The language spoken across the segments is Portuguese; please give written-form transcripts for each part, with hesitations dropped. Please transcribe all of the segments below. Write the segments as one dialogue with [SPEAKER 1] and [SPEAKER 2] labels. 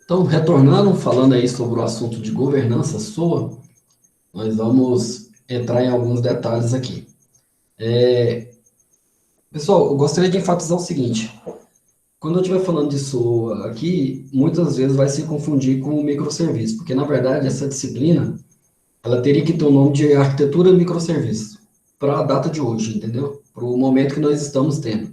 [SPEAKER 1] Então, retornando, falando aí sobre o assunto de governança SOA, nós vamos entrar em alguns detalhes aqui. Pessoal, eu gostaria de enfatizar o seguinte: quando eu estiver falando de SOA aqui, muitas vezes vai se confundir com o microserviço, porque na verdade essa disciplina ela teria que ter o nome de arquitetura microserviço para a data de hoje, entendeu? Para o momento que nós estamos tendo.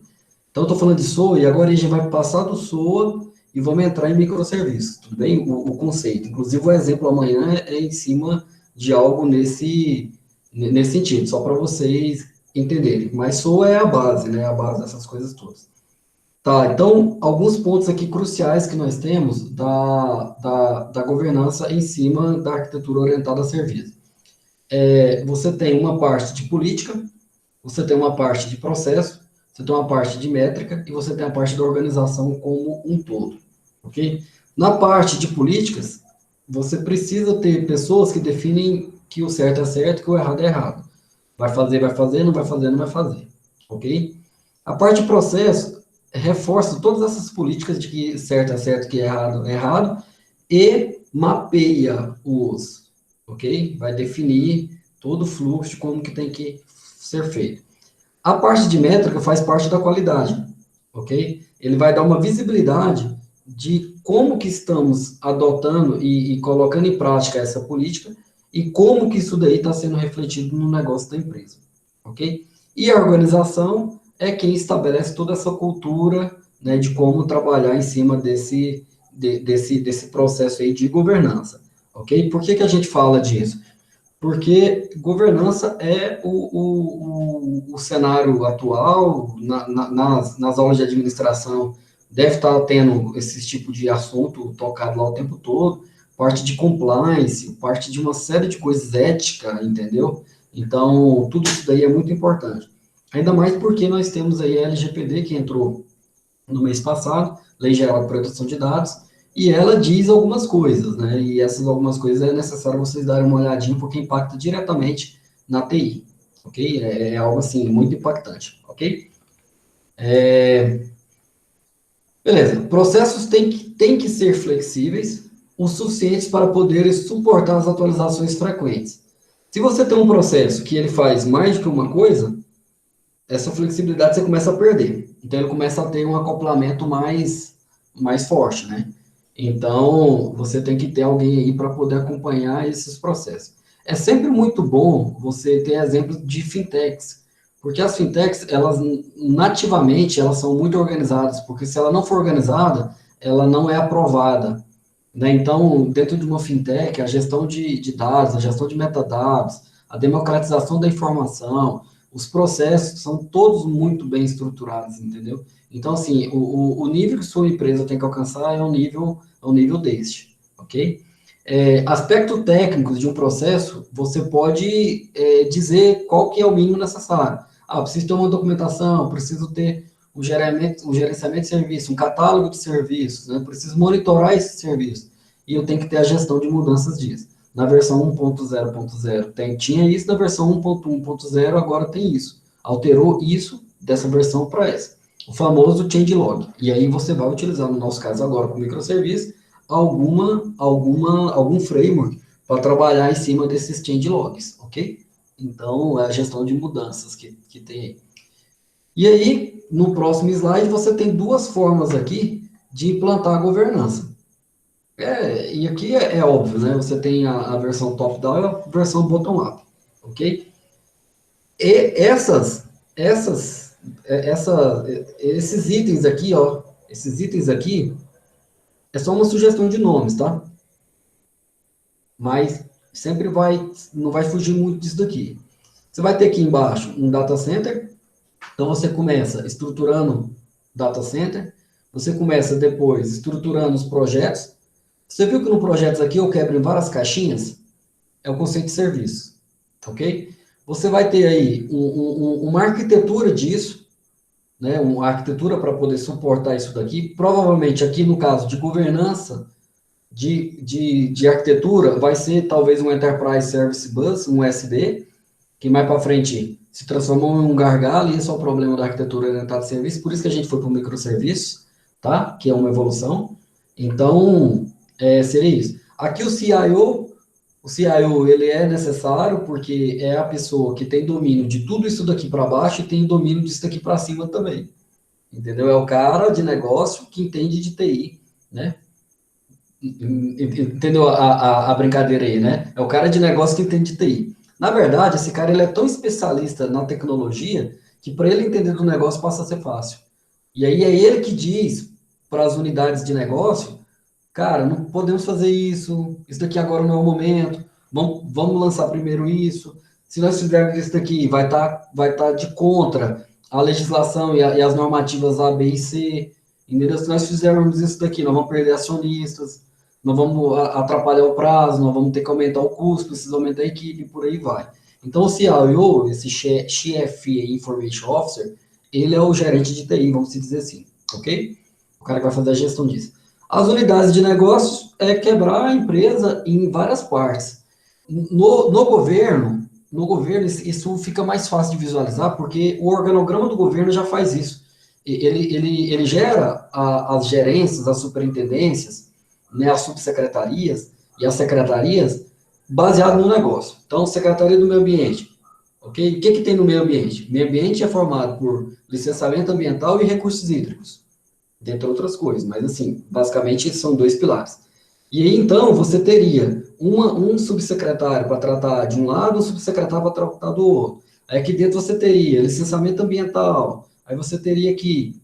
[SPEAKER 1] Então, eu estou falando de SOA e agora a gente vai passar do SOA e vamos entrar em microserviços, tudo bem? O conceito. Inclusive, o exemplo amanhã é em cima de algo nesse sentido, só para vocês entenderem. Mas SOA é a base, né? A base dessas coisas todas. Tá, então, alguns pontos aqui cruciais que nós temos da governança em cima da arquitetura orientada a serviço. Você tem uma parte de política, você tem uma parte de processo, você tem uma parte de métrica e você tem a parte da organização como um todo, ok? Na parte de políticas, você precisa ter pessoas que definem que o certo é certo e que o errado é errado. Vai fazer, não vai fazer, não vai fazer, ok? A parte de processo reforça todas essas políticas de que certo que é errado, e mapeia os, ok? Vai definir todo o fluxo de como que tem que ser feito. A parte de métrica faz parte da qualidade, ok? Ele vai dar uma visibilidade de como que estamos adotando e colocando em prática essa política e como que isso daí está sendo refletido no negócio da empresa, ok? E a organização é quem estabelece toda essa cultura, né, de como trabalhar em cima desse processo aí de governança, ok? Por que que a gente fala disso? Porque governança é o cenário atual, nas aulas de administração, deve estar tendo esse tipo de assunto tocado lá o tempo todo, parte de compliance, parte de uma série de coisas ética, entendeu? Então, tudo isso daí é muito importante. Ainda mais porque nós temos aí a LGPD, que entrou no mês passado, Lei Geral de Proteção de Dados, e ela diz algumas coisas, né? E essas algumas coisas é necessário vocês darem uma olhadinha, porque impacta diretamente na TI, ok? É algo, assim, muito impactante, ok? Beleza. Processos têm que ser flexíveis o suficientes para poderem suportar as atualizações frequentes. Se você tem um processo que ele faz mais do que uma coisa, essa flexibilidade você começa a perder. Então, ele começa a ter um acoplamento mais forte, né? Então, você tem que ter alguém aí para poder acompanhar esses processos. É sempre muito bom você ter exemplos de fintechs, porque as fintechs, elas nativamente, elas são muito organizadas, porque se ela não for organizada, ela não é aprovada, né? Então, dentro de uma fintech, a gestão de dados, a gestão de metadados, a democratização da informação, os processos são todos muito bem estruturados, entendeu? Então, assim, o nível que sua empresa tem que alcançar é um nível deste, ok? Aspecto técnico de um processo, você pode dizer qual que é o mínimo necessário. Ah, preciso ter uma documentação, preciso ter o gerenciamento de serviço, um catálogo de serviços, né? Preciso monitorar esse serviço. E eu tenho que ter a gestão de mudanças disso. Na versão 1.0.0 tinha isso, na versão 1.1.0 agora tem isso. Alterou isso dessa versão para essa. O famoso changelog. E aí você vai utilizar, no nosso caso agora, com microserviço, algum framework para trabalhar em cima desses changelogs, ok? Então, é a gestão de mudanças que tem aí. E aí, no próximo slide, você tem duas formas aqui de implantar a governança. E aqui é óbvio, né? Você tem a versão top-down e a versão bottom-up, ok? E esses itens aqui, ó, esses itens aqui, é só uma sugestão de nomes, tá? Mas sempre não vai fugir muito disso daqui. Você vai ter aqui embaixo um data center, então você começa estruturando data center, você começa depois estruturando os projetos. Você viu que no projetos aqui eu quebro em várias caixinhas? É o conceito de serviço, ok? Você vai ter aí uma arquitetura disso, né? Uma arquitetura para poder suportar isso daqui. Provavelmente aqui no caso de governança de arquitetura, vai ser talvez um Enterprise Service Bus, um SD, que mais para frente se transformou em um gargalo, e esse é o problema da arquitetura orientada a serviço, por isso que a gente foi para o microserviço, tá? Que é uma evolução. Então, seria isso. Aqui o CIO, ele é necessário porque é a pessoa que tem domínio de tudo isso daqui para baixo e tem domínio disso daqui para cima também. Entendeu? É o cara de negócio que entende de TI, né? Entendeu a brincadeira aí, né? É o cara de negócio que entende de TI. Na verdade, esse cara ele é tão especialista na tecnologia que para ele entender do negócio passa a ser fácil. E aí é ele que diz para as unidades de negócio, cara, não podemos fazer isso daqui agora não é o momento, vamos lançar primeiro isso. Se nós fizermos isso daqui, vai tá de contra a legislação e as normativas A, B e C, entendeu? Se nós fizermos isso daqui, nós vamos perder acionistas, nós vamos atrapalhar o prazo, nós vamos ter que aumentar o custo, precisa aumentar a equipe, e por aí vai. Então, o CIO, esse Chief Information Officer, ele é o gerente de TI, vamos dizer assim, ok? O cara que vai fazer a gestão disso. As unidades de negócios é quebrar a empresa em várias partes. No governo, isso fica mais fácil de visualizar, porque o organograma do governo já faz isso. Ele gera as gerências, as superintendências, né, as subsecretarias e as secretarias baseado no negócio. Então, Secretaria do Meio Ambiente, ok? O que tem no meio ambiente? Meio ambiente é formado por licenciamento ambiental e recursos hídricos, dentre outras coisas, mas assim, basicamente são dois pilares. E aí, então, você teria um subsecretário para tratar de um lado, um subsecretário para tratar do outro. Aí aqui dentro você teria licenciamento ambiental, aí você teria aqui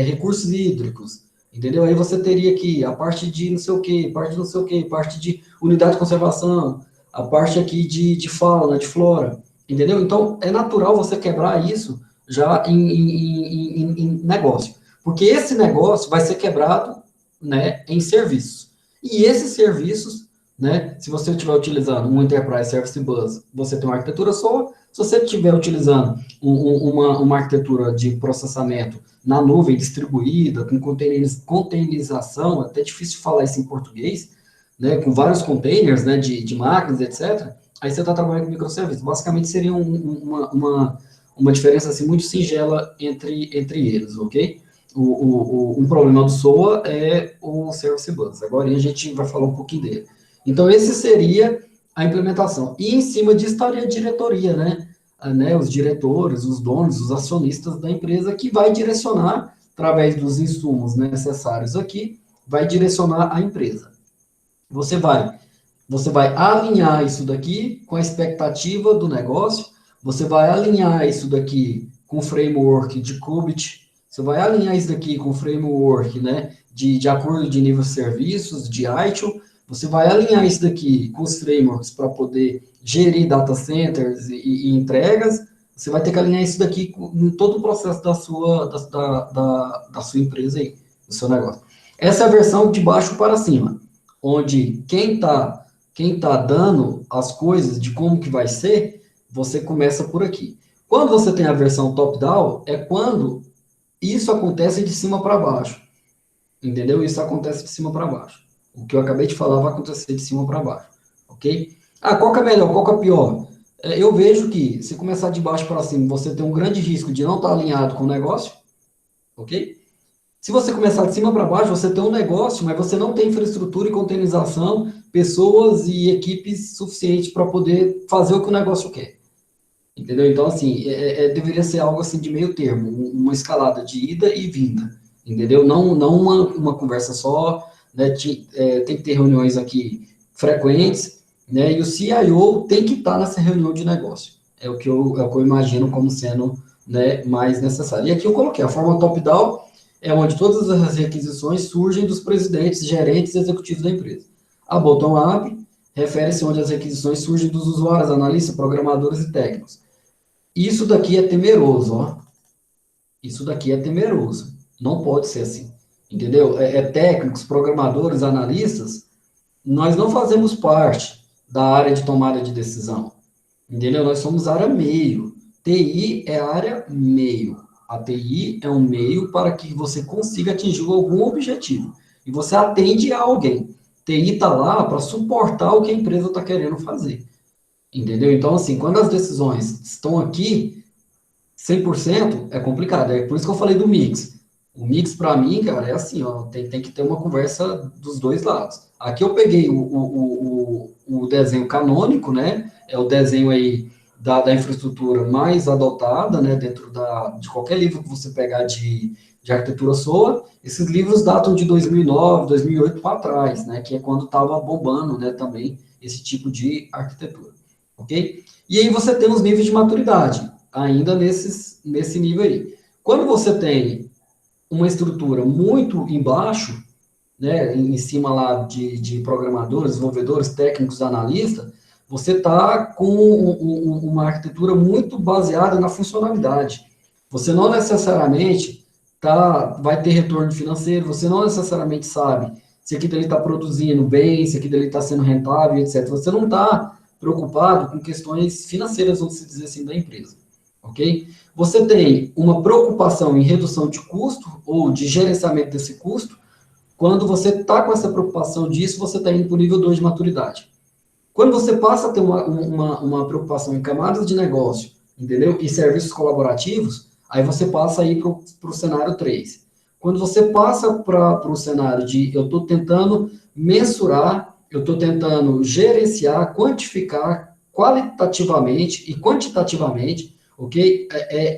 [SPEAKER 1] recursos hídricos, entendeu? Aí você teria aqui a parte de não sei o quê, parte de não sei o quê, parte de unidade de conservação, a parte aqui de fauna, de flora, entendeu? Então, é natural você quebrar isso já em negócio. Porque esse negócio vai ser quebrado, né, em serviços. E esses serviços, né, se você estiver utilizando um Enterprise Service Bus, você tem uma arquitetura só. Se você estiver utilizando uma arquitetura de processamento na nuvem distribuída, com containerização, até difícil falar isso em português, né, com vários containers, né, de máquinas, etc., aí você está trabalhando com microserviços. Basicamente, seria uma diferença assim, muito singela entre eles, ok? Um problema do SOA é o Service Bus. Agora a gente vai falar um pouquinho dele. Então, esse seria a implementação. E em cima disso estaria a diretoria, né? Os diretores, os donos, os acionistas da empresa, que vai direcionar, através dos insumos necessários aqui, vai direcionar a empresa. Você vai alinhar isso daqui com a expectativa do negócio, você vai alinhar isso daqui com o framework de Qubit, você vai alinhar isso daqui com o framework, né, de acordo de nível de serviços, de ITIL, você vai alinhar isso daqui com os frameworks para poder gerir data centers e entregas, você vai ter que alinhar isso daqui em todo o processo da sua empresa aí, do seu negócio. Essa é a versão de baixo para cima, onde quem tá dando as coisas de como que vai ser, você começa por aqui. Quando você tem a versão top-down, é quando isso acontece de cima para baixo. Entendeu? Isso acontece de cima para baixo. O que eu acabei de falar vai acontecer de cima para baixo. Ok? Qual que é melhor? Qual que é pior? Eu vejo que, se começar de baixo para cima, você tem um grande risco de não estar alinhado com o negócio. Ok? Se você começar de cima para baixo, você tem um negócio, mas você não tem infraestrutura e containerização, pessoas e equipes suficientes para poder fazer o que o negócio quer. Entendeu? Então, assim, deveria ser algo assim de meio termo, uma escalada de ida e vinda, entendeu? Não uma conversa só, né? Tem que ter reuniões aqui frequentes, né? E o CIO tem que estar nessa reunião de negócio. É o que eu imagino como sendo, né, mais necessário. E aqui eu coloquei a forma top-down, é onde todas as requisições surgem dos presidentes, gerentes e executivos da empresa. A bottom-up refere-se onde as requisições surgem dos usuários, analistas, programadores e técnicos. Isso daqui é temeroso, ó. Isso daqui é temeroso. Não pode ser assim. Entendeu? Técnicos, programadores, analistas, nós não fazemos parte da área de tomada de decisão. Entendeu? Nós somos área meio. TI é área meio. A TI é um meio para que você consiga atingir algum objetivo. E você atende a alguém. TI está lá para suportar o que a empresa está querendo fazer. Entendeu? Então, assim, quando as decisões estão aqui, 100% é complicado. É por isso que eu falei do mix. O mix, para mim, cara, é assim, ó, tem que ter uma conversa dos dois lados. Aqui eu peguei o desenho canônico, né? É o desenho aí da infraestrutura mais adotada, né? Dentro de qualquer livro que você pegar de arquitetura SOA. Esses livros datam de 2009, 2008 para trás, né? Que é quando estava bombando, né? Também esse tipo de arquitetura, ok? E aí você tem os níveis de maturidade, ainda nesse nível aí. Quando você tem uma estrutura muito embaixo, né, em cima lá de programadores, desenvolvedores, técnicos, analistas, você está com uma arquitetura muito baseada na funcionalidade. Você não necessariamente vai ter retorno financeiro, você não necessariamente sabe se aquilo está produzindo bem, se aquilo está sendo rentável, etc. Você não está preocupado com questões financeiras, vamos dizer assim, da empresa, ok? Você tem uma preocupação em redução de custo ou de gerenciamento desse custo. Quando você está com essa preocupação disso, você está indo para o nível 2 de maturidade. Quando você passa a ter uma preocupação em camadas de negócio, entendeu? E serviços colaborativos, aí você passa a ir para o cenário 3. Quando você passa para o cenário de eu estou tentando mensurar, eu estou tentando gerenciar, quantificar qualitativamente e quantitativamente, ok?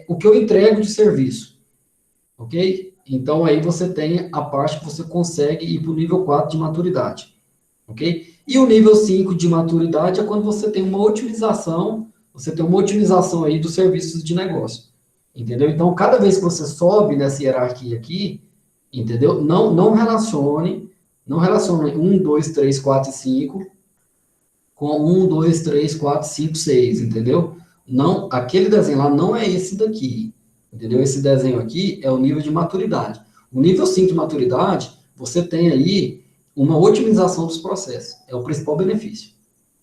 [SPEAKER 1] O que eu entrego de serviço, ok? Então, aí você tem a parte que você consegue ir para o nível 4 de maturidade, ok? E o nível 5 de maturidade é quando você tem uma otimização aí dos serviços de negócio, entendeu? Então, cada vez que você sobe nessa hierarquia aqui, entendeu? Não relacione 2, 3, 4 e 5 com 2, 3, 4, 5, 6, entendeu? Não, aquele desenho lá não é esse daqui, entendeu? Esse desenho aqui é o nível de maturidade. O nível 5 de maturidade, você tem aí uma otimização dos processos, é o principal benefício,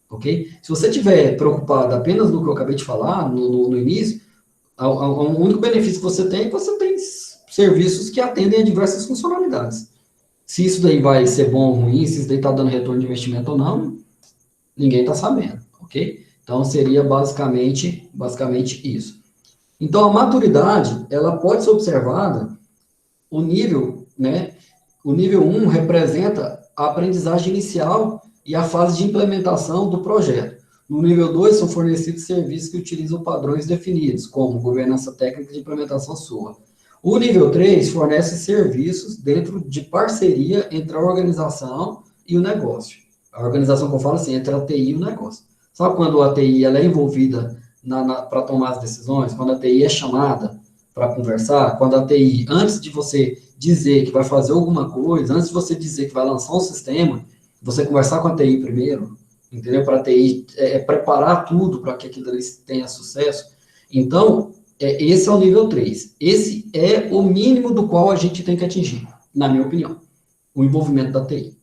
[SPEAKER 1] ok? Se você estiver preocupado apenas no que eu acabei de falar, no início, o único benefício que você tem é que você tem serviços que atendem a diversas funcionalidades. Se isso daí vai ser bom ou ruim, se isso daí está dando retorno de investimento ou não, ninguém está sabendo, ok? Então, seria basicamente isso. Então, a maturidade, ela pode ser observada, o nível, né? O nível 1 representa a aprendizagem inicial e a fase de implementação do projeto. No nível 2, são fornecidos serviços que utilizam padrões definidos, como governança técnica de implementação SOA. O nível 3 fornece serviços dentro de parceria entre a organização e o negócio. A organização que eu falo assim, entre a TI e o negócio. Sabe quando a TI ela é envolvida para tomar as decisões? Quando a TI é chamada para conversar? Quando a TI, antes de você dizer que vai fazer alguma coisa, antes de você dizer que vai lançar um sistema, você conversar com a TI primeiro, entendeu? Para a TI preparar tudo para que aquilo ali tenha sucesso. Então, esse é o nível 3. Esse é o mínimo do qual a gente tem que atingir, na minha opinião, o envolvimento da TI.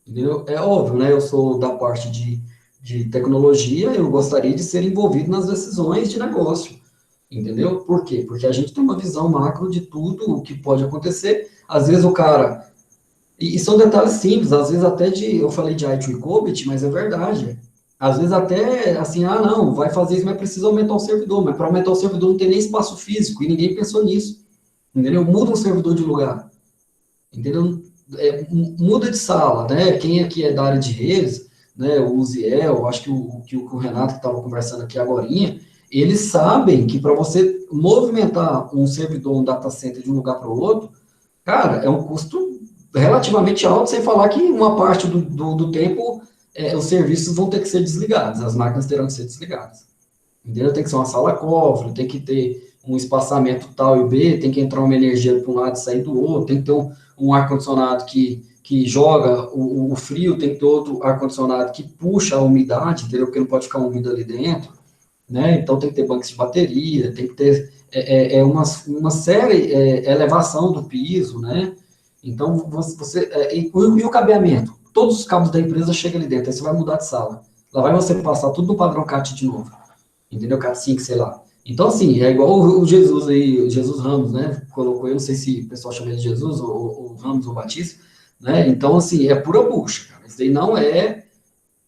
[SPEAKER 1] Entendeu? É óbvio, né? Eu sou da parte de tecnologia, eu gostaria de ser envolvido nas decisões de negócio. Entendeu? Por quê? Porque a gente tem uma visão macro de tudo o que pode acontecer. Às vezes o cara. E são detalhes simples, às vezes até eu falei de IT e COBIT, mas é verdade. Às vezes até assim, não, vai fazer isso, mas precisa aumentar o servidor. Mas para aumentar o servidor não tem nem espaço físico, e ninguém pensou nisso. Entendeu? Muda um servidor de lugar. Entendeu? Muda de sala, né? Quem aqui é da área de redes, né? O Uziel, acho que o Renato que estava conversando aqui agora, eles sabem que para você movimentar um servidor, um data center de um lugar para o outro, cara, é um custo relativamente alto, sem falar que uma parte do tempo os serviços vão ter que ser desligados, as máquinas terão que ser desligadas. Entendeu? Tem que ser uma sala cofre, tem que ter um espaçamento tal e B, tem que entrar uma energia para um lado e sair do outro, tem que ter um ar-condicionado que joga o frio, tem que ter outro ar-condicionado que puxa a umidade, entendeu? Porque não pode ficar úmido ali dentro, né? Então tem que ter bancos de bateria, tem que ter uma série, elevação do piso, né? Então e o cabeamento? Todos os cabos da empresa chegam ali dentro, aí você vai mudar de sala. Lá vai você passar tudo no padrão CAT de novo, entendeu? CAT 5, sei lá. Então, assim, é igual o Jesus aí, o Jesus Ramos, né? Colocou, eu não sei se o pessoal chama ele de Jesus, ou Ramos, ou Batista, né? Então, assim, é pura bucha, cara. Isso daí não é.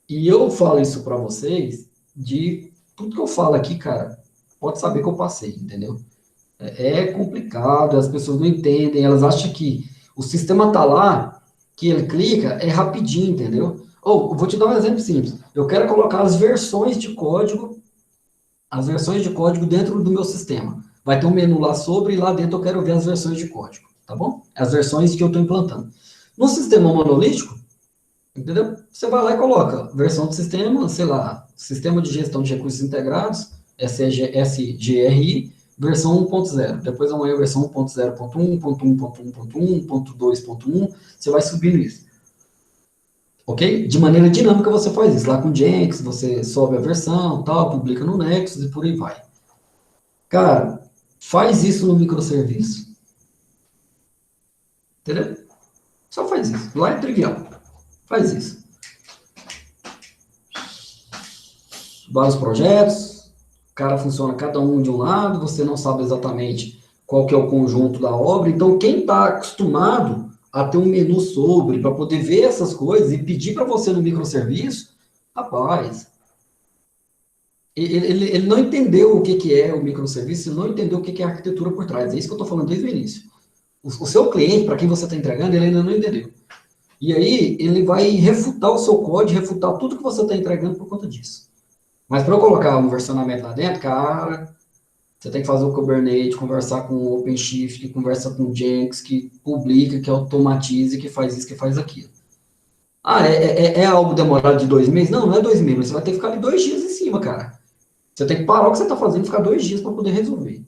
[SPEAKER 1] E eu falo isso para vocês, de tudo que eu falo aqui, cara, pode saber que eu passei, entendeu? É complicado, as pessoas não entendem, elas acham que o sistema está lá, que ele clica, é rapidinho, entendeu? Ou, vou te dar um exemplo simples. Eu quero colocar as versões de código dentro do meu sistema. Vai ter um menu lá sobre, e lá dentro eu quero ver as versões de código, tá bom? As versões que eu estou implantando. No sistema monolítico, entendeu? Você vai lá e coloca versão do sistema, sei lá, sistema de gestão de recursos integrados, SGRI, versão 1.0. Depois amanhã a versão 1.0.1, 1.1.1, 1.2.1, você vai subindo isso. Ok? De maneira dinâmica você faz isso. Lá com Jenkins, você sobe a versão, tal, publica no Nexus e por aí vai. Cara, faz isso no microserviço. Entendeu? Só faz isso. Lá é trivial. Faz isso. Vários projetos, o cara funciona cada um de um lado, você não sabe exatamente qual que é o conjunto da obra, então quem está acostumado a ter um menu sobre, para poder ver essas coisas e pedir para você no microserviço, rapaz, ele não entendeu o que é o microserviço, ele não entendeu o que é a arquitetura por trás, é isso que eu estou falando desde o início. O seu cliente, para quem você está entregando, ele ainda não entendeu. E aí, ele vai refutar o seu código, refutar tudo que você está entregando por conta disso. Mas para eu colocar um versionamento lá dentro, cara, você tem que fazer o Kubernetes, conversar com o OpenShift, conversa com o Jenkins, que publica, que automatiza, que faz isso, que faz aquilo. Ah, é algo demorado de 2 meses? Não, não é 2 meses, mas você vai ter que ficar ali 2 dias em cima, cara. Você tem que parar o que você está fazendo e ficar 2 dias para poder resolver.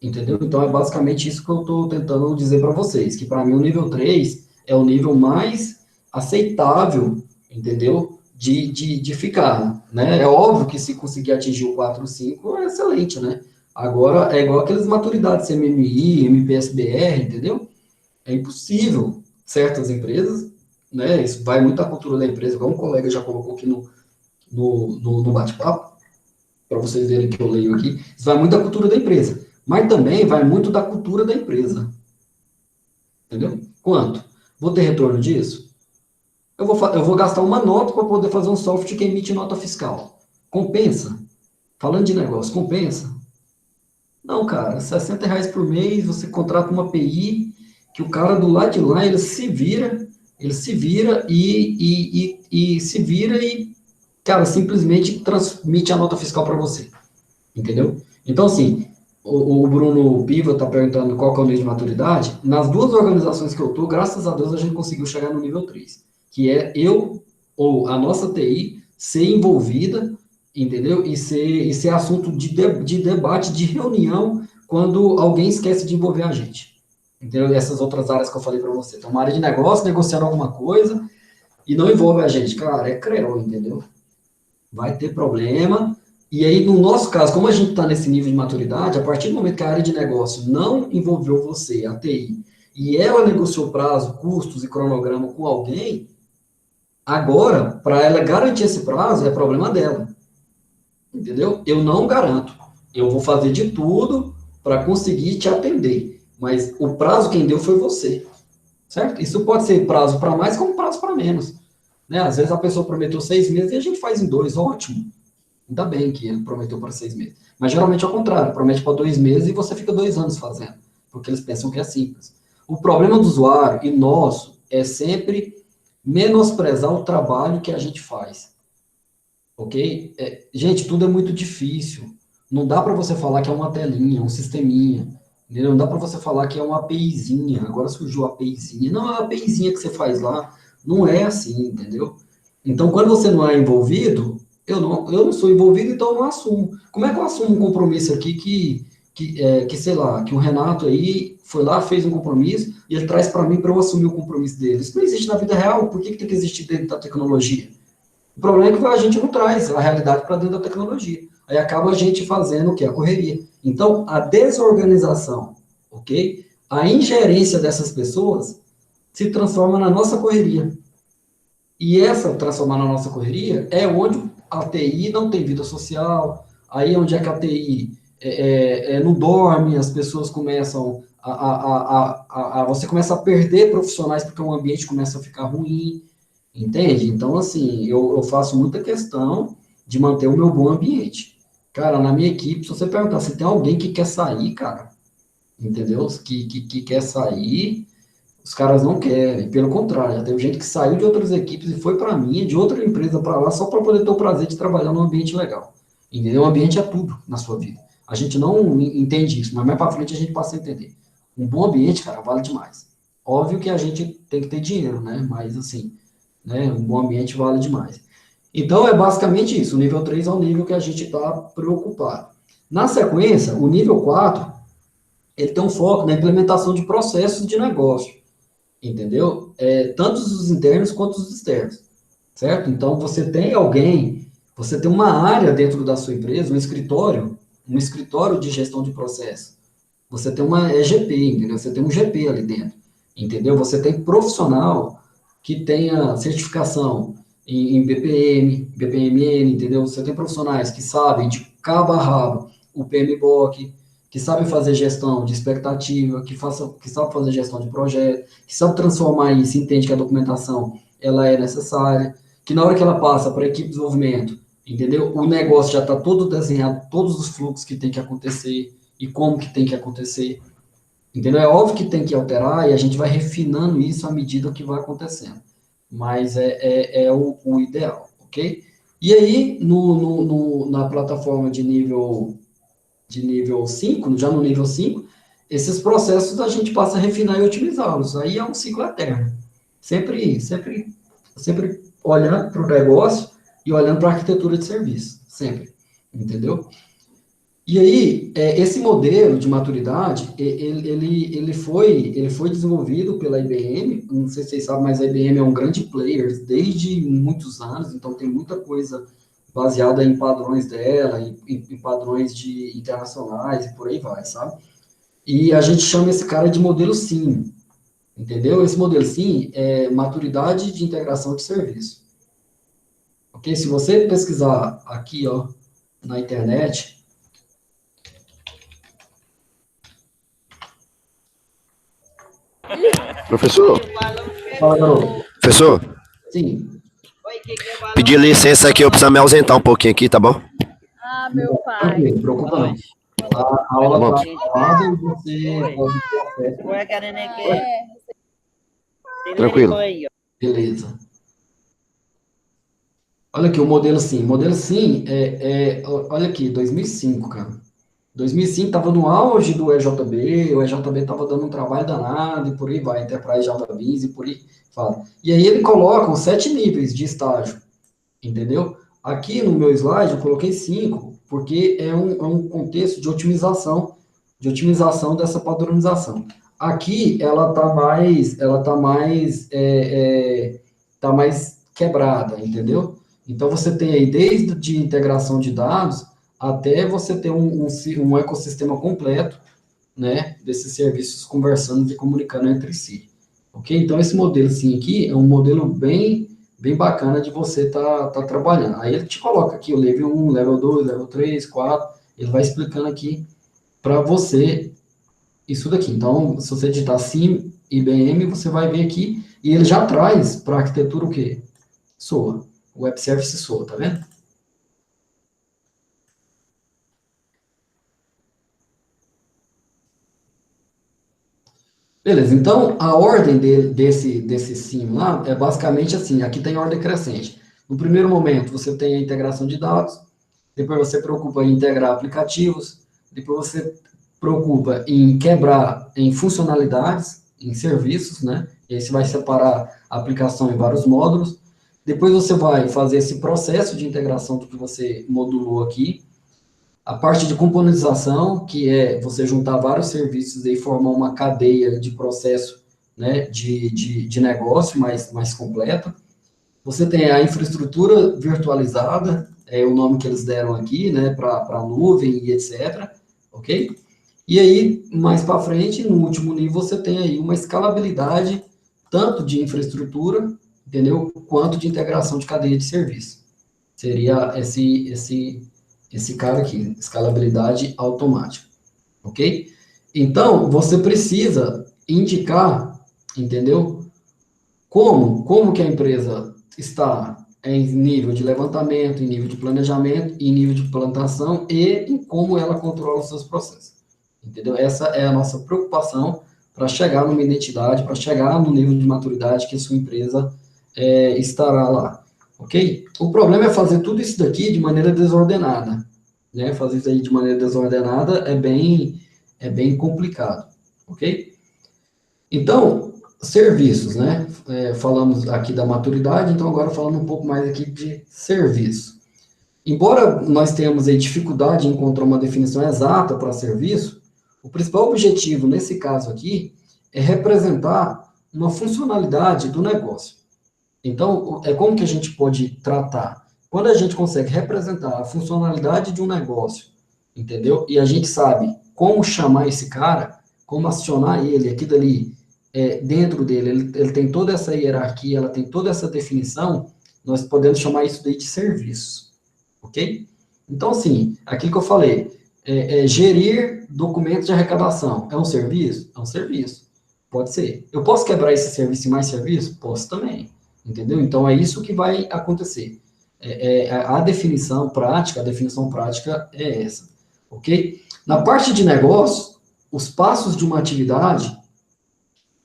[SPEAKER 1] Entendeu? Então é basicamente isso que eu estou tentando dizer para vocês, que para mim o nível 3 é o nível mais aceitável, entendeu? De ficar, né? É óbvio que se conseguir atingir o 4 5 é excelente, né? Agora é igual aquelas maturidades CMMI, MPSBR, entendeu? É impossível certas empresas, né? Isso vai muito da cultura da empresa, igual um colega já colocou aqui no bate-papo, para vocês verem que eu leio aqui, isso vai muito da cultura da empresa, mas também vai muito da cultura da empresa, entendeu? Quanto? Vou ter retorno disso? Eu vou gastar uma nota para poder fazer um software que emite nota fiscal. Compensa? Falando de negócio, compensa? Não, cara, R$ 60 por mês, você contrata uma API, que o cara do lado de lá, ele se vira e se vira e, cara, simplesmente transmite a nota fiscal para você. Entendeu? Então, assim, o Bruno Piva está perguntando qual que é o nível de maturidade. Nas duas organizações que eu estou, graças a Deus, a gente conseguiu chegar no nível 3, que é eu, ou a nossa TI, ser envolvida, entendeu? E ser assunto de debate, de reunião, quando alguém esquece de envolver a gente. Entendeu? Essas outras áreas que eu falei para você. Então, uma área de negócio, negociando alguma coisa, e não envolve a gente. Cara, é creu, entendeu? Vai ter problema. E aí, no nosso caso, como a gente está nesse nível de maturidade, a partir do momento que a área de negócio não envolveu você, a TI, e ela negociou prazo, custos e cronograma com alguém, agora, para ela garantir esse prazo, é problema dela. Entendeu? Eu não garanto. Eu vou fazer de tudo para conseguir te atender. Mas o prazo quem deu foi você. Certo? Isso pode ser prazo para mais como prazo para menos. Né? Às vezes a pessoa prometeu 6 meses e a gente faz em 2, ótimo. Ainda bem que ele prometeu para 6 meses. Mas geralmente é o contrário, promete para 2 meses e você fica 2 anos fazendo, porque eles pensam que é simples. O problema do usuário e nosso é sempre menosprezar o trabalho que a gente faz. Ok? Gente, tudo é muito difícil. Não dá para você falar que é uma telinha, um sisteminha. Entendeu? Não dá para você falar que é uma APIzinha. Agora surgiu a APIzinha. Não, é a APIzinha que você faz lá. Não é assim, entendeu? Então, quando você não é envolvido, eu não sou envolvido, então eu não assumo. Como é que eu assumo um compromisso aqui sei lá, que o Renato aí foi lá, fez um compromisso e ele traz para mim para eu assumir o compromisso dele? Isso não existe na vida real, por que tem que existir dentro da tecnologia? O problema é que a gente não traz a realidade para dentro da tecnologia. Aí acaba a gente fazendo o que? A correria. Então, a desorganização, ok? A ingerência dessas pessoas se transforma na nossa correria. E essa transformar na nossa correria é onde a TI não tem vida social, aí é onde é que a TI não dorme, as pessoas começam você começa a perder profissionais porque o ambiente começa a ficar ruim, entende? Então, assim, eu faço muita questão de manter o meu bom ambiente. Cara, na minha equipe, se você perguntar se tem alguém que quer sair, cara, entendeu? Que quer sair, os caras não querem, pelo contrário, já teve gente que saiu de outras equipes e foi para mim, de outra empresa para lá, só para poder ter o prazer de trabalhar num ambiente legal, entendeu? O ambiente é tudo na sua vida. A gente não entende isso, mas mais para frente a gente passa a entender. Um bom ambiente, cara, vale demais. Óbvio que a gente tem que ter dinheiro, né? Mas assim, né? Um bom ambiente vale demais. Então, é basicamente isso. O nível 3 é o nível que a gente está preocupado. Na sequência, o nível 4 ele tem um foco na implementação de processos de negócio, entendeu? Tanto os internos quanto os externos, certo? Então, você tem alguém, você tem uma área dentro da sua empresa, um escritório de gestão de processo. Você tem uma EGP, entendeu? Você tem um GP ali dentro, entendeu? Você tem profissional que tenha certificação em BPM, BPMN, entendeu? Você tem profissionais que sabem de cabo a rabo o PMBOK, que sabem fazer gestão de expectativa, que sabem fazer gestão de projeto, que sabem transformar isso, entende que a documentação ela é necessária, que na hora que ela passa para a equipe de desenvolvimento, entendeu? O negócio já está todo desenhado, todos os fluxos que tem que acontecer, e como que tem que acontecer. Entendeu? É óbvio que tem que alterar e a gente vai refinando isso à medida que vai acontecendo. Mas é o ideal, ok? E aí, na plataforma de nível 5 já no nível 5 esses processos a gente passa a refinar e otimizá-los. Aí é um ciclo eterno. Sempre olhando para o negócio e olhando para a arquitetura de serviço. Sempre. Entendeu? E aí, esse modelo de maturidade, ele foi desenvolvido pela IBM, não sei se vocês sabem, mas a IBM é um grande player desde muitos anos, então tem muita coisa baseada em padrões dela, em padrões internacionais e por aí vai, sabe? E a gente chama esse cara de modelo SIM, entendeu? Esse modelo SIM é maturidade de integração de serviço. Ok? Se você pesquisar aqui, ó, na internet.
[SPEAKER 2] Professor,
[SPEAKER 1] Fala, garoto.
[SPEAKER 2] professor,
[SPEAKER 1] Sim.
[SPEAKER 2] pedir licença aqui, eu preciso me ausentar um pouquinho aqui, tá bom?
[SPEAKER 3] Ah, meu pai.
[SPEAKER 1] Tranquilo, não preocupa não. A aula está gravada e você pode ter acesso.
[SPEAKER 2] Tranquilo.
[SPEAKER 1] Beleza. Olha aqui, o modelo SIM. O modelo SIM olha aqui, 2005, cara. 2005 estava no auge do EJB, o EJB estava dando um trabalho danado e por aí vai, Enterprise Java Beans e por aí fala. E aí ele coloca os 7 níveis de estágio, entendeu? Aqui no meu slide eu coloquei 5, porque é um contexto de otimização dessa padronização. Aqui ela tá mais quebrada, entendeu? Então você tem aí desde de integração de dados até você ter um ecossistema completo, né, desses serviços conversando e comunicando entre si. Ok? Então esse modelo sim aqui é um modelo bem bacana de você tá trabalhando. Aí ele te coloca aqui o level 1, level 2, level 3, 4, ele vai explicando aqui para você isso daqui. Então, se você digitar SIM, IBM, você vai ver aqui, e ele já traz para a arquitetura o quê? SOA, Web Service SOA, tá vendo? Beleza, então a ordem desse SIM lá é basicamente assim, aqui tem ordem crescente. No primeiro momento, você tem a integração de dados, depois você preocupa em integrar aplicativos, depois você preocupa em quebrar em funcionalidades, em serviços, né? E aí você vai separar a aplicação em vários módulos. Depois você vai fazer esse processo de integração do que você modulou aqui. A parte de componentização, que é você juntar vários serviços e formar uma cadeia de processo, né, de negócio mais completa. Você tem a infraestrutura virtualizada, é o nome que eles deram aqui, né, para a nuvem e etc. Ok? E aí, mais para frente, no último nível, você tem aí uma escalabilidade tanto de infraestrutura, entendeu? Quanto de integração de cadeia de serviço. Seria esse cara aqui, escalabilidade automática. Ok? Então, você precisa indicar, entendeu? Como que a empresa está em nível de levantamento, em nível de planejamento, em nível de plantação e em como ela controla os seus processos. entendeu? Essa é a nossa preocupação para chegar numa identidade, para chegar no nível de maturidade que a sua empresa estará lá, ok? O problema é fazer tudo isso daqui de maneira desordenada, né? Fazer isso aí de maneira desordenada é bem complicado, ok? Então, serviços, né? Falamos aqui da maturidade, então agora falando um pouco mais aqui de serviço. Embora nós tenhamos aí dificuldade em encontrar uma definição exata para serviço, o principal objetivo nesse caso aqui é representar uma funcionalidade do negócio. Então, é como que a gente pode tratar? Quando a gente consegue representar a funcionalidade de um negócio, entendeu? E a gente sabe como chamar esse cara, como acionar ele, aqui dali, dentro dele, ele tem toda essa hierarquia, ela tem toda essa definição, nós podemos chamar isso daí de serviço, ok? Então, assim, aquilo que eu falei, gerir documentos de arrecadação, é um serviço? É um serviço, pode ser. Eu posso quebrar esse serviço em mais serviço? Posso também, entendeu? Então, é isso que vai acontecer. A definição prática é essa, ok? Na parte de negócio, os passos de uma atividade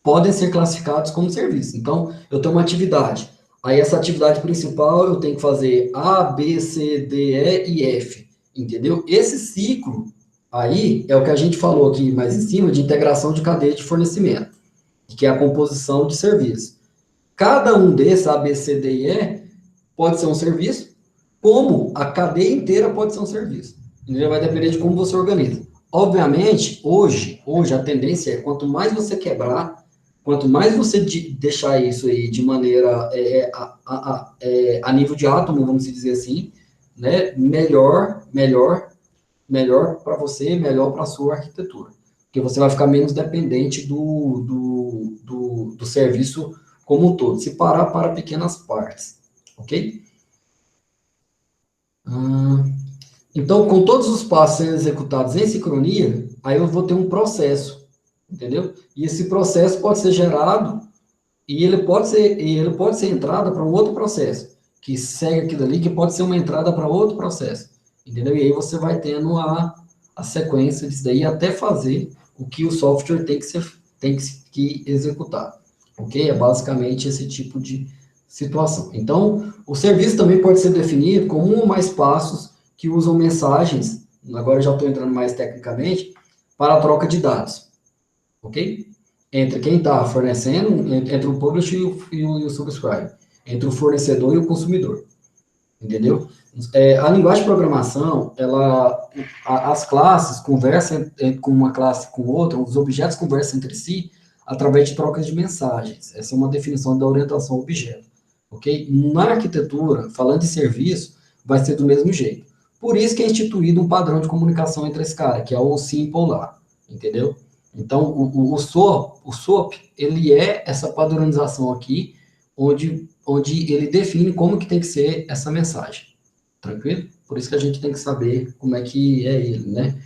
[SPEAKER 1] podem ser classificados como serviço. Então, eu tenho uma atividade. Aí, essa atividade principal, eu tenho que fazer A, B, C, D, E e F. Entendeu? Esse ciclo aí é o que a gente falou aqui mais em cima de integração de cadeia de fornecimento, que é a composição de serviço. Cada um desses, A, B, C, D e E, pode ser um serviço, como a cadeia inteira pode ser um serviço. Entendeu? Vai depender de como você organiza. Obviamente, hoje a tendência é quanto mais você quebrar, quanto mais você deixar isso aí de maneira a nível de átomo, vamos dizer assim, né, melhor para você, melhor para a sua arquitetura. Porque você vai ficar menos dependente do serviço como um todo. Se parar para pequenas partes, ok? Então, com todos os passos sendo executados em sincronia, aí eu vou ter um processo, entendeu? E esse processo pode ser gerado e ele pode ser entrada para um outro processo, que segue aquilo ali, que pode ser uma entrada para outro processo, entendeu? E aí você vai tendo a sequência disso daí até fazer o que o software tem que executar, ok? É basicamente esse tipo de situação. Então, o serviço também pode ser definido como um ou mais passos que usam mensagens, agora eu já estou entrando mais tecnicamente, para a troca de dados, ok? Entre quem está fornecendo, entre o publisher e o subscribe, entre o fornecedor e o consumidor, entendeu? A linguagem de programação, as classes conversam com uma classe com outra, os objetos conversam entre si através de trocas de mensagens. Essa é uma definição da orientação objeto, ok? Na arquitetura, falando de serviço, vai ser do mesmo jeito. Por isso que é instituído um padrão de comunicação entre esse cara, que é o simple lá, entendeu? Então, o SOAP, ele é essa padronização aqui, onde ele define como que tem que ser essa mensagem. Tranquilo? Por isso que a gente tem que saber como é que é ele, né?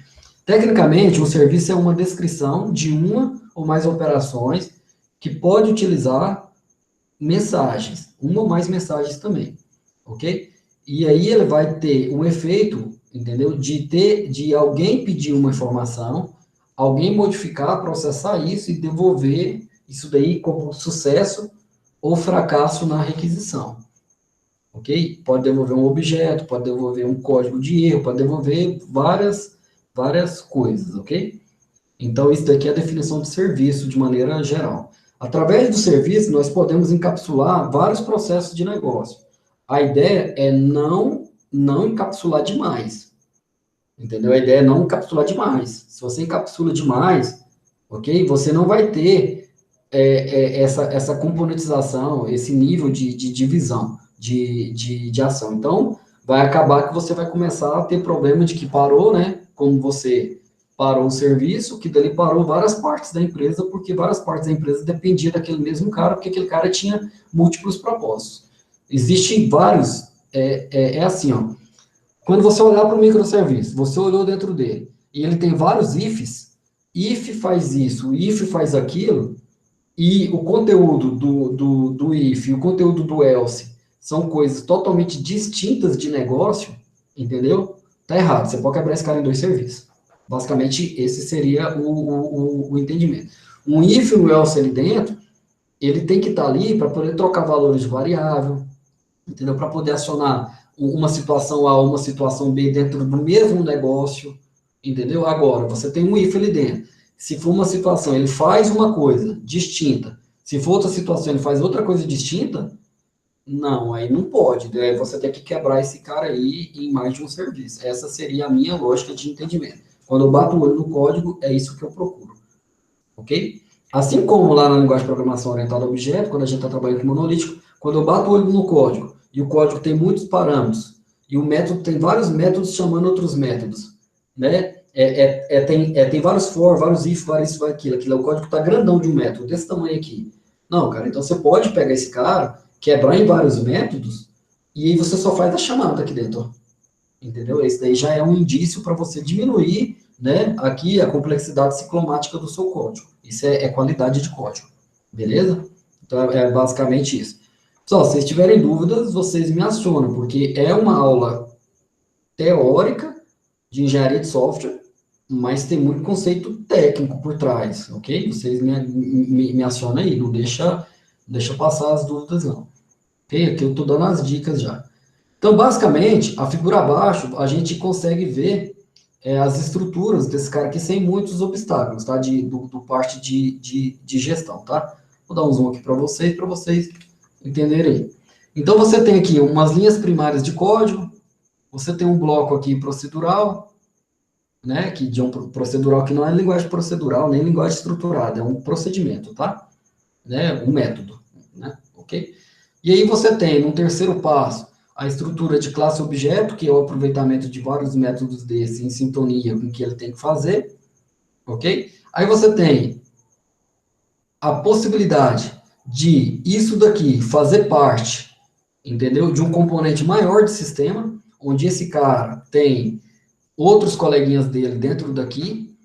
[SPEAKER 1] Tecnicamente, um serviço é uma descrição de uma ou mais operações que pode utilizar mensagens, uma ou mais mensagens também, ok? E aí ele vai ter um efeito, entendeu? De alguém pedir uma informação, alguém modificar, processar isso e devolver isso daí como sucesso ou fracasso na requisição, ok? Pode devolver um objeto, pode devolver um código de erro, pode devolver várias coisas, ok? Então, isso daqui é a definição de serviço de maneira geral. Através do serviço, nós podemos encapsular vários processos de negócio. A ideia é não encapsular demais, entendeu? A ideia é não encapsular demais. Se você encapsula demais, ok? Você não vai ter essa componentização, esse nível de divisão de ação. Então, vai acabar que você vai começar a ter problema de que parou, né? Como você parou o serviço, que dali parou várias partes da empresa, porque várias partes da empresa dependiam daquele mesmo cara, porque aquele cara tinha múltiplos propósitos. Existem vários, assim, ó. Quando você olhar para o microserviço, você olhou dentro dele, e ele tem vários ifs, if faz isso, if faz aquilo, e o conteúdo do if e o conteúdo do else são coisas totalmente distintas de negócio, entendeu? Tá errado, você pode quebrar esse cara em dois serviços. Basicamente, esse seria o entendimento. Um if e um else ali dentro, ele tem que estar ali para poder trocar valores de variável, entendeu? Para poder acionar uma situação A ou uma situação B dentro do mesmo negócio, entendeu? Agora, você tem um if ali dentro. Se for uma situação, ele faz uma coisa distinta. Se for outra situação, ele faz outra coisa distinta, não, aí não pode. Né? Você tem que quebrar esse cara aí em mais de um serviço. Essa seria a minha lógica de entendimento. Quando eu bato o olho no código, é isso que eu procuro. Ok? Assim como lá na linguagem de programação orientada a objeto, quando a gente está trabalhando com monolítico, quando eu bato o olho no código, e o código tem muitos parâmetros, e o método tem vários métodos chamando outros métodos, né? Tem vários for, vários if, vários isso, aquilo. O código está grandão de um método, desse tamanho aqui. Não, cara, então você pode pegar esse cara, quebrar em vários métodos, e aí você só faz a chamada aqui dentro, ó. Entendeu? Esse daí já é um indício para você diminuir, né, aqui a complexidade ciclomática do seu código. Isso é qualidade de código, beleza? Então, é basicamente isso. Só, se vocês tiverem dúvidas, vocês me acionam, porque é uma aula teórica de engenharia de software, mas tem muito conceito técnico por trás, ok? Vocês me acionam aí, não deixa passar as dúvidas, não. Ok? Aqui eu estou dando as dicas já. Então, basicamente, a figura abaixo, a gente consegue ver as estruturas desse cara aqui sem muitos obstáculos, tá? Do parte de gestão, tá? Vou dar um zoom aqui para vocês entenderem. Então, você tem aqui umas linhas primárias de código, você tem um bloco aqui procedural, né? Que de um procedural que não é linguagem procedural, nem linguagem estruturada, é um procedimento, tá? Né? Um método, né? Ok? E aí você tem, no terceiro passo, a estrutura de classe-objeto, que é o aproveitamento de vários métodos desses em sintonia com o que ele tem que fazer, ok? Aí você tem a possibilidade de isso daqui fazer parte, entendeu? De um componente maior de sistema, onde esse cara tem outros coleguinhas dele dentro daqui.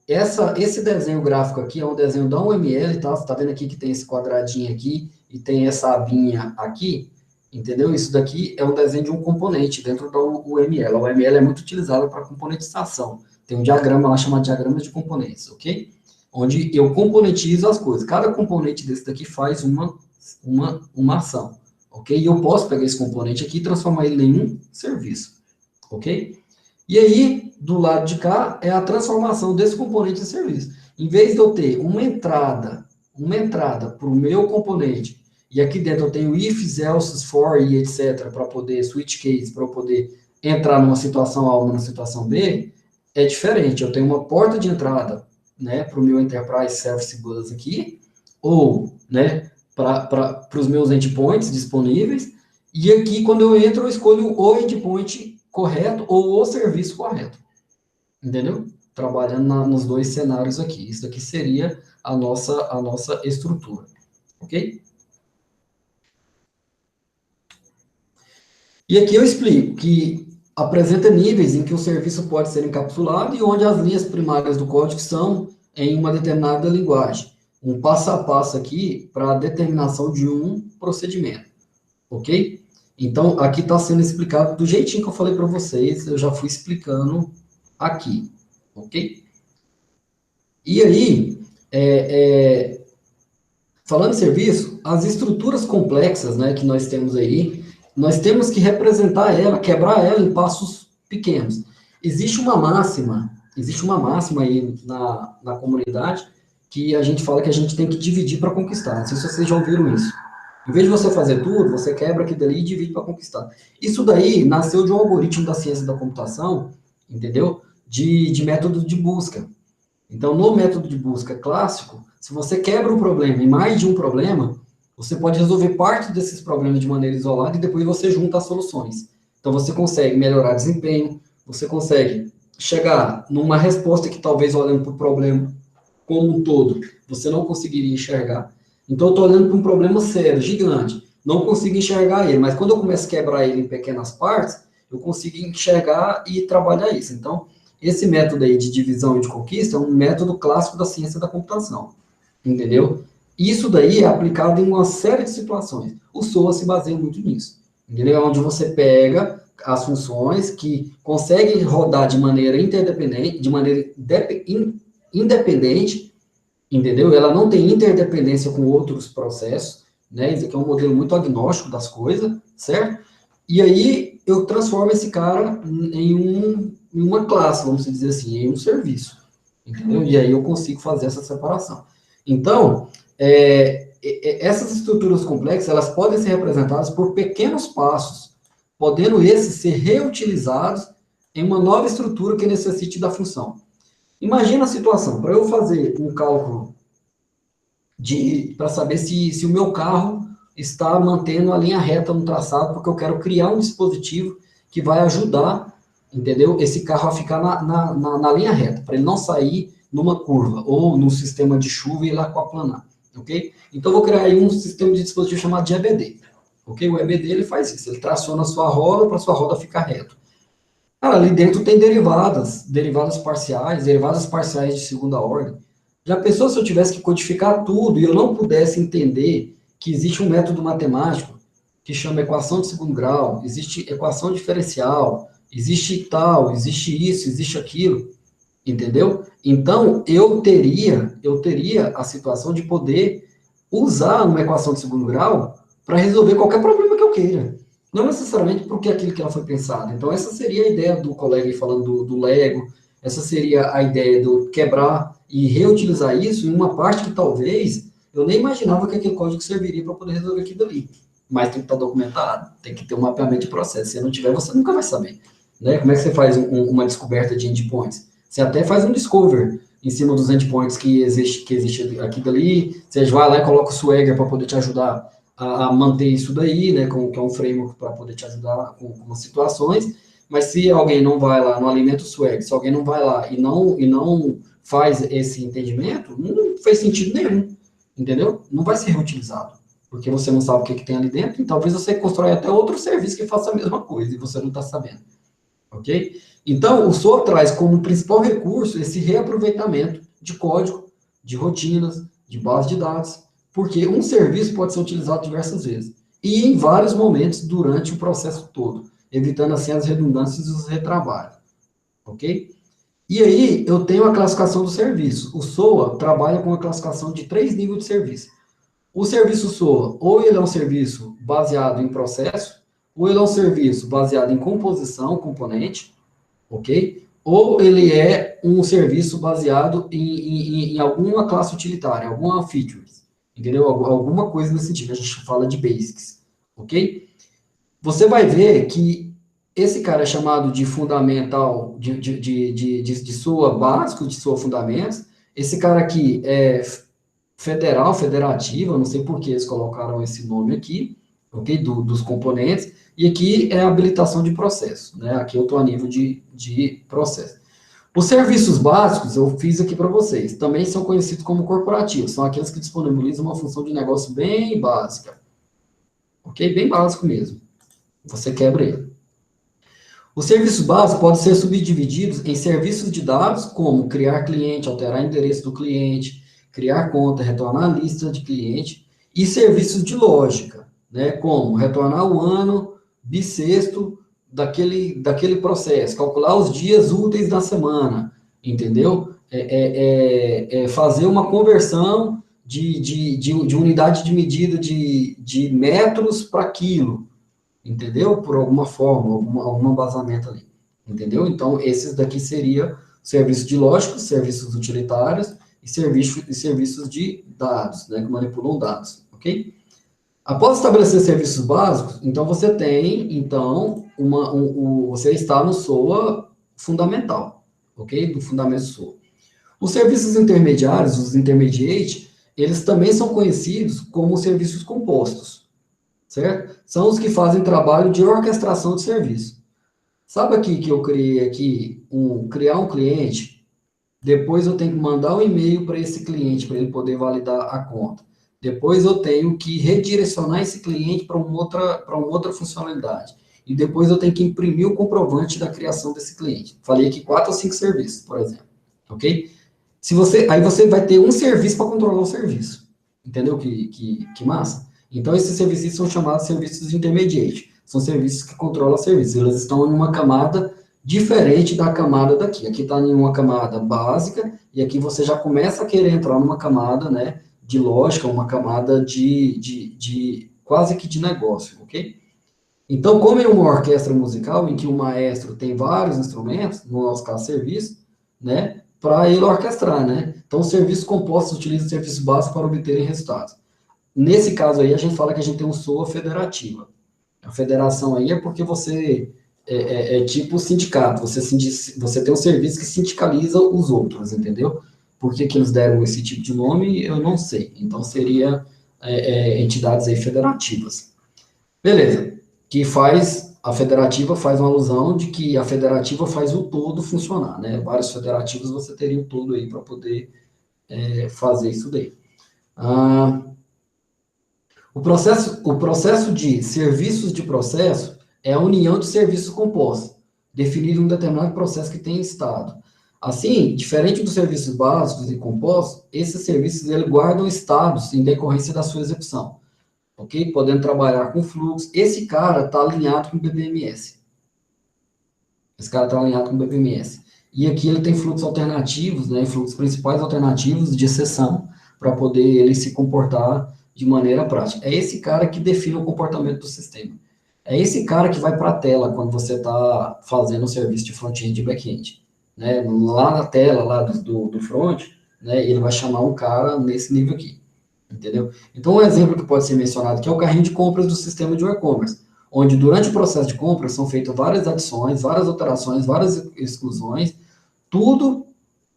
[SPEAKER 1] Esse desenho gráfico aqui é um desenho da UML, tá? Você tá vendo aqui que tem esse quadradinho aqui e tem essa abinha aqui, entendeu? Isso daqui é um desenho de um componente dentro da UML. A UML é muito utilizada para componentização. Tem um diagrama lá chamado diagrama de componentes, ok? Onde eu componentizo as coisas. Cada componente desse daqui faz uma ação, ok? E eu posso pegar esse componente aqui e transformar ele em um serviço, ok? E aí, do lado de cá, é a transformação desse componente em serviço. Em vez de eu ter uma entrada para o meu componente, e aqui dentro eu tenho ifs, elses, for e etc., para poder, switch case, para eu poder entrar numa situação A ou numa situação B, é diferente. Eu tenho uma porta de entrada, né, para o meu Enterprise Service Bus aqui, ou, né, para os meus endpoints disponíveis, e aqui, quando eu entro, eu escolho o endpoint correto ou o serviço correto. Entendeu? Trabalhando nos dois cenários aqui. Isso aqui seria a nossa estrutura. Ok? E aqui eu explico que apresenta níveis em que o serviço pode ser encapsulado e onde as linhas primárias do código são em uma determinada linguagem. Um passo a passo aqui para a determinação de um procedimento. Ok? Então, aqui está sendo explicado do jeitinho que eu falei para vocês, eu já fui explicando aqui, ok? E aí, falando em serviço, as estruturas complexas, né, que nós temos aí, nós temos que representar ela, quebrar ela em passos pequenos. Existe uma máxima aí na comunidade, que a gente fala que a gente tem que dividir para conquistar. Não sei se vocês já ouviram isso. Em vez de você fazer tudo, você quebra aquilo dali e divide para conquistar. Isso daí nasceu de um algoritmo da ciência da computação, entendeu? De método de busca. Então, no método de busca clássico, se você quebra um problema em mais de um problema, você pode resolver parte desses problemas de maneira isolada e depois você junta as soluções. Então, você consegue melhorar desempenho, você consegue chegar numa resposta que talvez olhando para o problema como um todo, você não conseguiria enxergar. Então, eu estou olhando para um problema sério, gigante. Não consigo enxergar ele, mas quando eu começo a quebrar ele em pequenas partes, eu consigo enxergar e trabalhar isso. Então, esse método aí de divisão e de conquista é um método clássico da ciência da computação. Entendeu? Isso daí é aplicado em uma série de situações. O SOA se baseia muito nisso. Entendeu? É onde você pega as funções, que consegue rodar de maneira interdependente, de maneira independente, entendeu? Ela não tem interdependência com outros processos, né? Isso aqui é um modelo muito agnóstico das coisas, certo? E aí eu transformo esse cara em uma classe, vamos dizer assim, em um serviço, entendeu? E aí eu consigo fazer essa separação. Então, essas estruturas complexas, elas podem ser representadas por pequenos passos, podendo esses ser reutilizados em uma nova estrutura que necessite da função. Imagina a situação, para eu fazer um cálculo para saber se o meu carro está mantendo a linha reta no traçado, porque eu quero criar um dispositivo que vai ajudar, entendeu? Esse carro a ficar na linha reta, para ele não sair numa curva, ou num sistema de chuva e ir lá com a planar, ok? Então, eu vou criar aí um sistema de dispositivo chamado de EBD, ok? O EBD, ele faz isso, ele traciona a sua roda para a sua roda ficar reta. Cara, ali dentro tem derivadas parciais de segunda ordem. Já pensou se eu tivesse que codificar tudo e eu não pudesse entender que existe um método matemático que chama equação de segundo grau, existe equação diferencial, existe tal, existe isso, existe aquilo, entendeu? Então, eu teria a situação de poder usar uma equação de segundo grau para resolver qualquer problema que eu queira. Não necessariamente porque aquilo que ela foi pensada. Então, essa seria a ideia do colega aí falando do Lego, essa seria a ideia do quebrar e reutilizar isso em uma parte que talvez eu nem imaginava que aquele código serviria para poder resolver aquilo ali. Mas tem que estar documentado, tem que ter um mapeamento de processo. Se não tiver, você nunca vai saber. Né? Como é que você faz uma descoberta de endpoints? Você até faz um discover em cima dos endpoints que existe aqui dali, você vai lá e coloca o Swagger para poder te ajudar a manter isso daí, né, que é um framework para poder te ajudar com as situações, mas se alguém não vai lá, não alimenta o Swagger, se alguém não vai lá e não faz esse entendimento, não fez sentido nenhum, entendeu? Não vai ser reutilizado, porque você não sabe o que tem ali dentro, e talvez você constrói até outro serviço que faça a mesma coisa, e você não está sabendo, ok? Então, o SOA traz como principal recurso esse reaproveitamento de código, de rotinas, de base de dados, porque um serviço pode ser utilizado diversas vezes, e em vários momentos durante o processo todo, evitando assim as redundâncias e os retrabalhos, ok? E aí, eu tenho a classificação do serviço. O SOA trabalha com a classificação de 3 níveis de serviço. O serviço SOA, ou ele é um serviço baseado em processo, ou ele é um serviço baseado em composição, componente, ok? Ou ele é um serviço baseado em alguma classe utilitária, alguma features, entendeu? Alguma coisa nesse sentido, a gente fala de basics, ok? Você vai ver que esse cara é chamado de fundamental, de SOA básico, de SOA fundamentos. Esse cara aqui é federativo, eu não sei por que eles colocaram esse nome aqui, ok? Dos componentes. E aqui é a habilitação de processo, né? Aqui eu estou a nível de processo. Os serviços básicos, eu fiz aqui para vocês, também são conhecidos como corporativos, são aqueles que disponibilizam uma função de negócio bem básica, ok? Bem básico mesmo. Você quebra ele. Os serviços básicos podem ser subdivididos em serviços de dados, como criar cliente, alterar endereço do cliente, criar conta, retornar a lista de cliente, e serviços de lógica, né, como retornar o ano bissexto daquele processo, calcular os dias úteis da semana, entendeu? Fazer uma conversão de unidade de medida de metros para quilo, entendeu? Por alguma forma, algum embasamento ali, entendeu? Então, esses daqui seriam serviços de lógica, serviços utilitários e serviços de dados, né, que manipulam dados, ok? Após estabelecer serviços básicos, então você tem, então, você está no SOA fundamental, ok? Do fundamento SOA. Os serviços intermediários, os intermediate, eles também são conhecidos como serviços compostos, certo? São os que fazem trabalho de orquestração de serviço. Sabe aqui que eu criei aqui, criar um cliente, depois eu tenho que mandar um e-mail para esse cliente, para ele poder validar a conta. Depois eu tenho que redirecionar esse cliente para uma outra funcionalidade. E depois eu tenho que imprimir o comprovante da criação desse cliente. Falei aqui 4 ou 5 serviços, por exemplo. Ok? Aí você vai ter um serviço para controlar o serviço. Entendeu que massa? Então, esses serviços são chamados serviços intermediate. são serviços que controlam serviços. Eles estão em uma camada diferente da camada daqui. Aqui está em uma camada básica, e aqui você já começa a querer entrar numa camada, né, de lógica, uma camada de quase que de negócio, ok? Então, como é uma orquestra musical em que o maestro tem vários instrumentos, no nosso caso, serviço, né, para ele orquestrar, né? Então, os serviços compostos utilizam o serviço básico para obterem resultados. Nesse caso aí, a gente fala que a gente tem um SOA federativa. A federação aí é porque você é tipo sindicato, você tem um serviço que sindicaliza os outros, entendeu? Por que eles deram esse tipo de nome, eu não sei. Então, seria entidades aí federativas. Beleza. A federativa faz uma alusão de que a federativa faz o todo funcionar, né? Vários federativos você teria o todo aí para poder fazer isso daí. O processo de serviços de processo é a união de serviços compostos, definido em um determinado processo que tem estado. Assim, diferente dos serviços básicos e compostos, esses serviços eles guardam estados em decorrência da sua execução, ok? Podendo trabalhar com fluxo. Esse cara está alinhado com o BPMS. Esse cara está alinhado com o BPMS. E aqui ele tem fluxos alternativos, né? Fluxos principais alternativos de exceção, para poder ele se comportar de maneira prática. É esse cara que define o comportamento do sistema. É esse cara que vai para a tela quando você está fazendo o serviço de front-end e back-end. Né? Lá na tela, lá do front, né, ele vai chamar um cara nesse nível aqui. Entendeu? Então, um exemplo que pode ser mencionado aqui é o carrinho de compras do sistema de e-commerce, onde durante o processo de compra são feitas várias adições, várias alterações, várias exclusões, tudo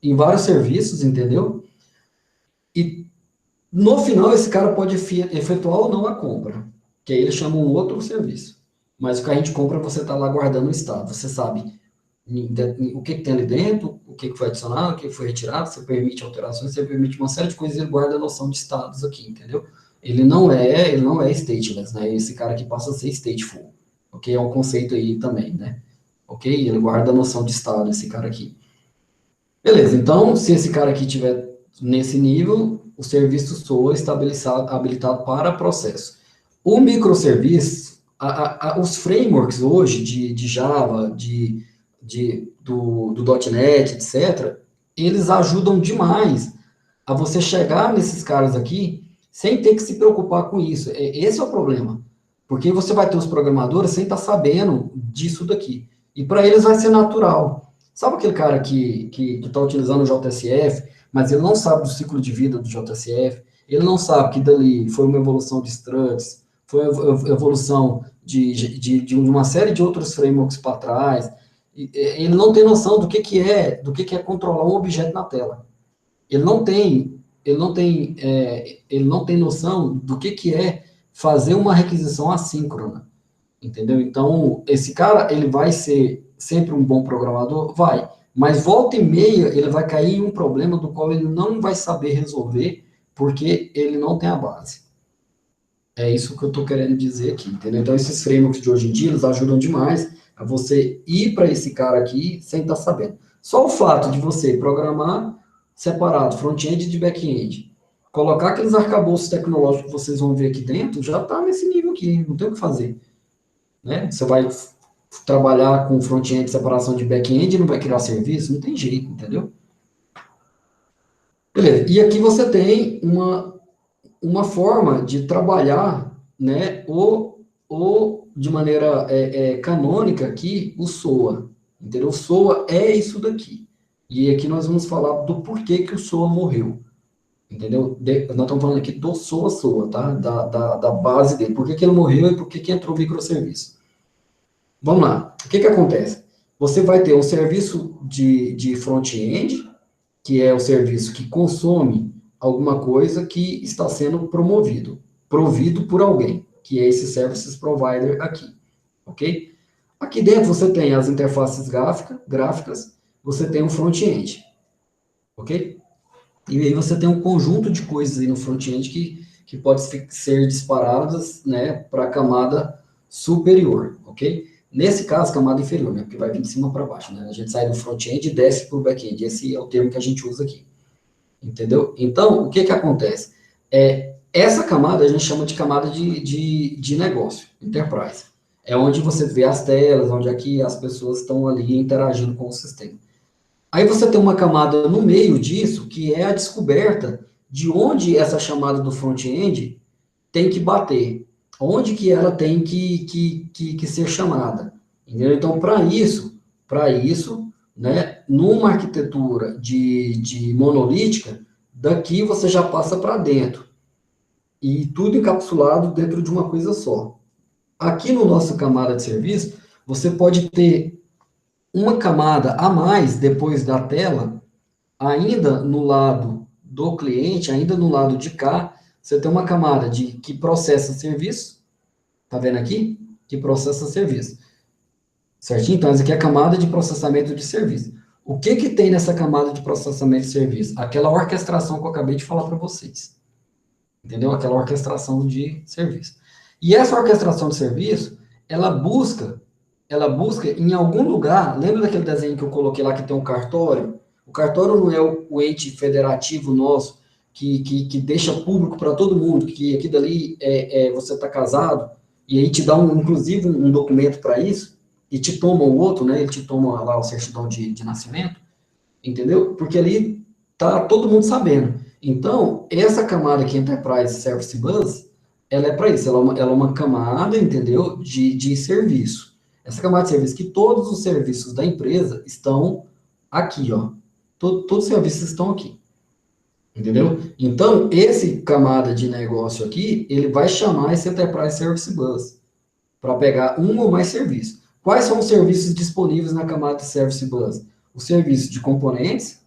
[SPEAKER 1] em vários serviços, entendeu? E no final, esse cara pode efetuar ou não a compra, que aí ele chama um outro serviço. Mas o carrinho de compra, você está lá guardando o estado. Você sabe o que tem ali dentro, o que foi adicionado, o que foi retirado, você permite alterações, você permite uma série de coisas, ele guarda a noção de estados aqui, entendeu? Ele não é stateless, né? Esse cara aqui passa a ser stateful, ok? É um conceito aí também, né? Ok? Ele guarda a noção de estado, esse cara aqui. Beleza, então, se esse cara aqui tiver nesse nível, o serviço SOA está habilitado para processo. O microserviço, os frameworks hoje de Java, do .NET, etc., eles ajudam demais a você chegar nesses caras aqui sem ter que se preocupar com isso. Esse é o problema. Porque você vai ter os programadores sem estar sabendo disso daqui. E para eles vai ser natural. Sabe aquele cara que está utilizando o JSF, mas ele não sabe do ciclo de vida do JSF, ele não sabe que dali foi uma evolução de struts, foi uma evolução de uma série de outros frameworks para trás. Ele não tem noção do que é controlar um objeto na tela. Ele não tem noção do que é fazer uma requisição assíncrona, entendeu? Então, esse cara, ele vai ser sempre um bom programador? Vai. Mas volta e meia, ele vai cair em um problema do qual ele não vai saber resolver, porque ele não tem a base. É isso que eu estou querendo dizer aqui, entendeu? Então, esses frameworks de hoje em dia, eles ajudam demais a você ir para esse cara aqui sem estar sabendo. Só o fato de você programar separado, front-end de back-end, colocar aqueles arcabouços tecnológicos que vocês vão ver aqui dentro, já está nesse nível aqui, não tem o que fazer. Né? Você vai trabalhar com front-end, separação de back-end, não vai criar serviço? Não tem jeito, entendeu? Beleza. E aqui você tem uma forma de trabalhar, né, ou de maneira canônica aqui, o SOA. Entendeu? O SOA é isso daqui. E aqui nós vamos falar do porquê que o SOA morreu. Entendeu? Nós estamos falando aqui do SOA, tá? Da base dele. Por que ele morreu e por que entrou o microserviço. Vamos lá. O que acontece? Você vai ter um serviço de front-end, que é o serviço que consome alguma coisa que está sendo provido por alguém, que é esse services provider aqui, ok? Aqui dentro você tem as interfaces gráficas, você tem um front-end, ok? E aí você tem um conjunto de coisas aí no front-end que pode ser disparadas, né, para a camada superior, ok? Nesse caso, camada inferior, né, porque vai vir de cima para baixo, né? A gente sai do front-end e desce para o back-end. Esse é o termo que a gente usa aqui. Entendeu? Então, o que acontece? Essa camada a gente chama de camada de negócio, enterprise. É onde você vê as telas, onde aqui as pessoas estão ali interagindo com o sistema. Aí você tem uma camada no meio disso, que é a descoberta de onde essa chamada do front-end tem que bater, onde que ela tem que ser chamada. Entendeu? Então, para isso, né, numa arquitetura de monolítica, daqui você já passa para dentro. E tudo encapsulado dentro de uma coisa só. Aqui no nosso camada de serviço, você pode ter uma camada a mais depois da tela, ainda no lado do cliente, ainda no lado de cá, você tem uma camada que processa serviço, tá vendo aqui? Que processa serviço. Certinho? Então, essa aqui é a camada de processamento de serviço. O que que tem nessa camada de processamento de serviço? Aquela orquestração que eu acabei de falar para vocês. Entendeu? Aquela orquestração de serviço. E essa orquestração de serviço, ela busca em algum lugar, lembra daquele desenho que eu coloquei lá que tem um cartório? O cartório não é o ente federativo nosso que deixa público para todo mundo, que aqui dali você está casado, e aí te dá, inclusive, um documento para isso, e te toma o outro, né? Ele te toma lá o certidão de nascimento, entendeu? Porque ali tá todo mundo sabendo. Então, essa camada aqui, Enterprise Service Bus, ela é para isso, ela é uma camada, entendeu, de serviço. Essa camada de serviço, que todos os serviços da empresa estão aqui, ó. Todos os serviços estão aqui, entendeu? Então, esse camada de negócio aqui, ele vai chamar esse Enterprise Service Bus para pegar um ou mais serviços. Quais são os serviços disponíveis na camada de Service Bus? O serviço de componentes,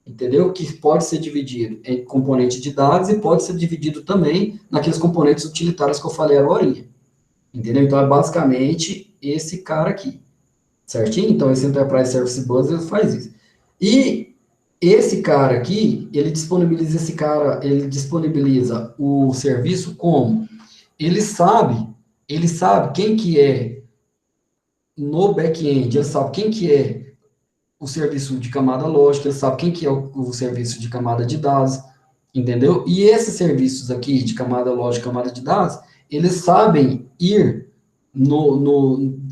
[SPEAKER 1] entendeu? Que pode ser dividido em componente de dados e pode ser dividido também naqueles componentes utilitários que eu falei agora. Entendeu? Então, é basicamente esse cara aqui. Certinho? Então, esse Enterprise Service Bus ele faz isso. E esse cara aqui, ele disponibiliza o serviço como? Ele sabe quem que é no back-end, ele sabe quem que é o serviço de camada lógica, ele sabe quem que é o serviço de camada de dados, entendeu? E esses serviços aqui de camada lógica, camada de dados, eles sabem ir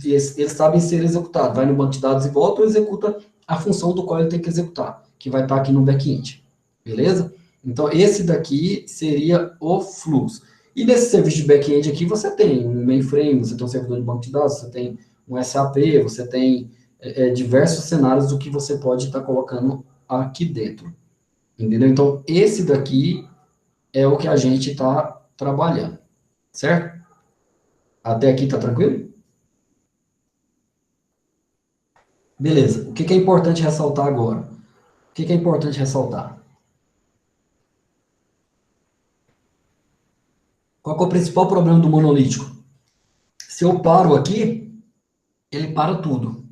[SPEAKER 1] eles sabem ser executados. Vai no banco de dados e volta ou executa a função do qual ele tem que executar, que vai estar aqui no back-end, beleza? Então, esse daqui seria o fluxo. E nesse serviço de back-end aqui, você tem um mainframe, você tem um servidor de banco de dados, você tem um SAP, você tem diversos cenários do que você pode estar colocando aqui dentro. Entendeu? Então, esse daqui é o que a gente está trabalhando. Certo? Até aqui tá tranquilo? Beleza. O que é importante ressaltar agora? O que é importante ressaltar? Qual que é o principal problema do monolítico? Se eu paro aqui, ele para tudo.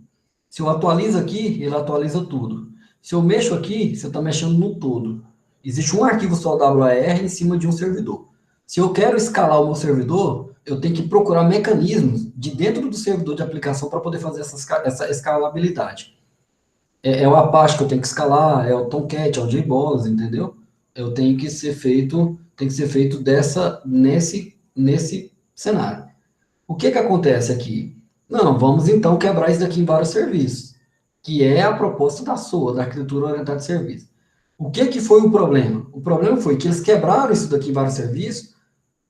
[SPEAKER 1] Se eu atualizo aqui, ele atualiza tudo. Se eu mexo aqui, você está mexendo no todo. Existe um arquivo só WAR em cima de um servidor. Se eu quero escalar o meu servidor, eu tenho que procurar mecanismos de dentro do servidor de aplicação para poder fazer essa escalabilidade. É o Apache que eu tenho que escalar, é o Tomcat, é o JBoss, entendeu? Eu tenho que ser feito, nesse cenário. O que acontece aqui? Não, vamos então quebrar isso daqui em vários serviços, que é a proposta da SOA, da Arquitetura Orientada de Serviço. O que foi o problema? O problema foi que eles quebraram isso daqui em vários serviços,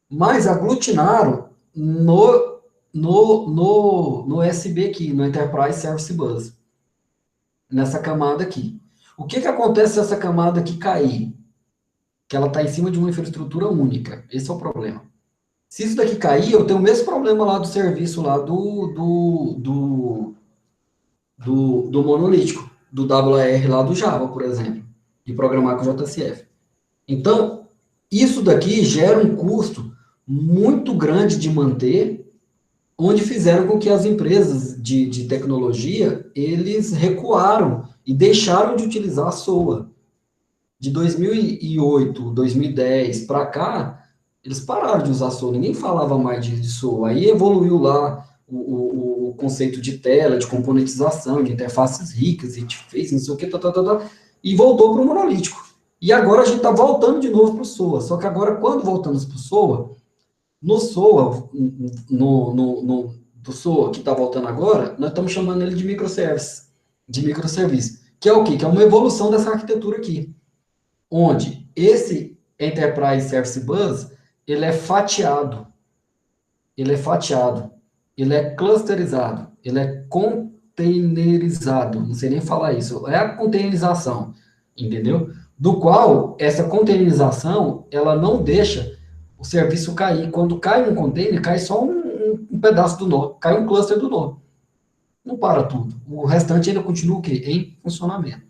[SPEAKER 1] mas aglutinaram no SB aqui, no Enterprise Service Bus, nessa camada aqui. O que acontece se essa camada aqui cair? Que ela está em cima de uma infraestrutura única. Esse é o problema. Se isso daqui cair, eu tenho o mesmo problema lá do serviço lá do monolítico, do WAR lá do Java, por exemplo, de programar com JCF. Então, isso daqui gera um custo muito grande de manter, onde fizeram com que as empresas de tecnologia, eles recuaram e deixaram de utilizar a SOA. De 2008, 2010 para cá, eles pararam de usar SOA, ninguém falava mais de SOA. Aí evoluiu lá o conceito de tela, de componentização, de interfaces ricas, interface, não sei o que, e voltou para o monolítico. E agora a gente está voltando de novo para o SOA. Só que agora, quando voltamos para o SOA, no SOA, do SOA que está voltando agora, nós estamos chamando ele de microservice. De microserviço. Que é o quê? Que é uma evolução dessa arquitetura aqui. Onde esse Enterprise Service Bus, ele é fatiado. Ele é fatiado. Ele é clusterizado. Ele é containerizado. Não sei nem falar isso. É a containerização. Entendeu? Do qual, essa containerização, ela não deixa o serviço cair. Quando cai um container, cai só um pedaço do nó. Cai um cluster do nó. Não para tudo. O restante ainda continua o quê? Em funcionamento.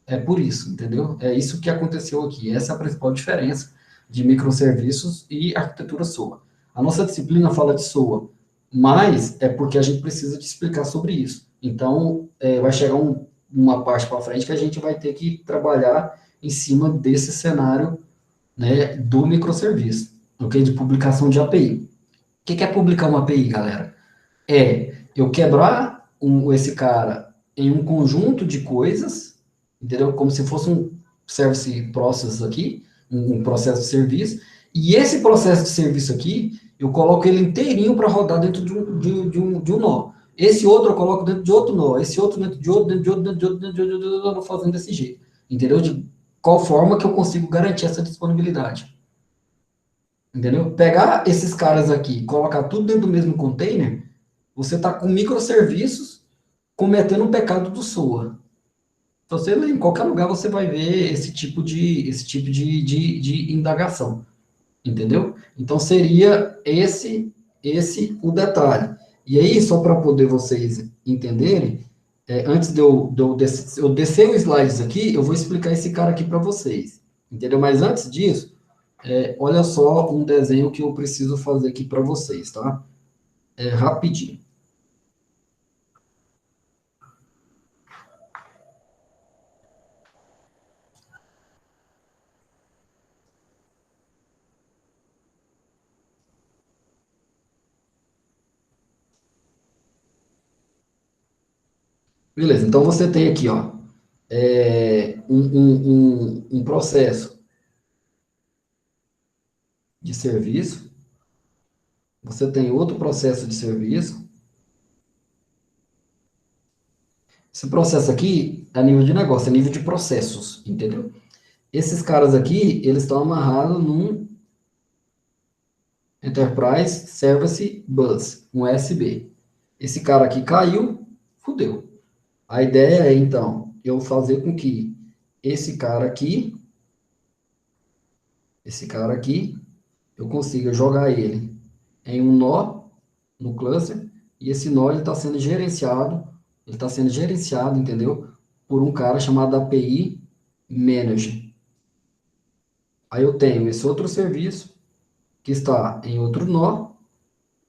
[SPEAKER 1] É por isso, entendeu? É isso que aconteceu aqui. Essa é a principal diferença de microserviços e arquitetura SOA. A nossa disciplina fala de SOA, mas é porque a gente precisa te explicar sobre isso. Então, vai chegar uma parte para frente que a gente vai ter que trabalhar em cima desse cenário, né, do microserviço, ok? De publicação de API. O que é publicar uma API, galera? É eu quebrar esse cara em um conjunto de coisas, entendeu? Como se fosse um service process aqui, um processo de serviço, e esse processo de serviço aqui, eu coloco ele inteirinho para rodar dentro de um nó. Esse outro eu coloco dentro de outro nó, esse outro dentro de outro, dentro de outro, dentro de outro, dentro de outro, eu vou fazendo desse jeito, entendeu? De qual forma que eu consigo garantir essa disponibilidade. Entendeu? Pegar esses caras aqui, colocar tudo dentro do mesmo container, você está com microserviços cometendo um pecado do SOA. Se você ler em qualquer lugar, você vai ver esse tipo de indagação. Entendeu? Então, seria esse o detalhe. E aí, só para poder vocês entenderem, antes de eu descer os slides aqui, eu vou explicar esse cara aqui para vocês. Entendeu? Mas antes disso, olha só um desenho que eu preciso fazer aqui para vocês, tá? Rapidinho. Beleza, então você tem aqui, ó, um processo de serviço, você tem outro processo de serviço. Esse processo aqui é nível de negócio, é nível de processos, entendeu? Esses caras aqui, eles estão amarrados num Enterprise Service Bus, um USB. Esse cara aqui caiu, fudeu. A ideia é, então, eu fazer com que esse cara aqui, eu consiga jogar ele em um nó no cluster, e esse nó ele está sendo gerenciado, entendeu? Por um cara chamado API Manager. Aí eu tenho esse outro serviço que está em outro nó,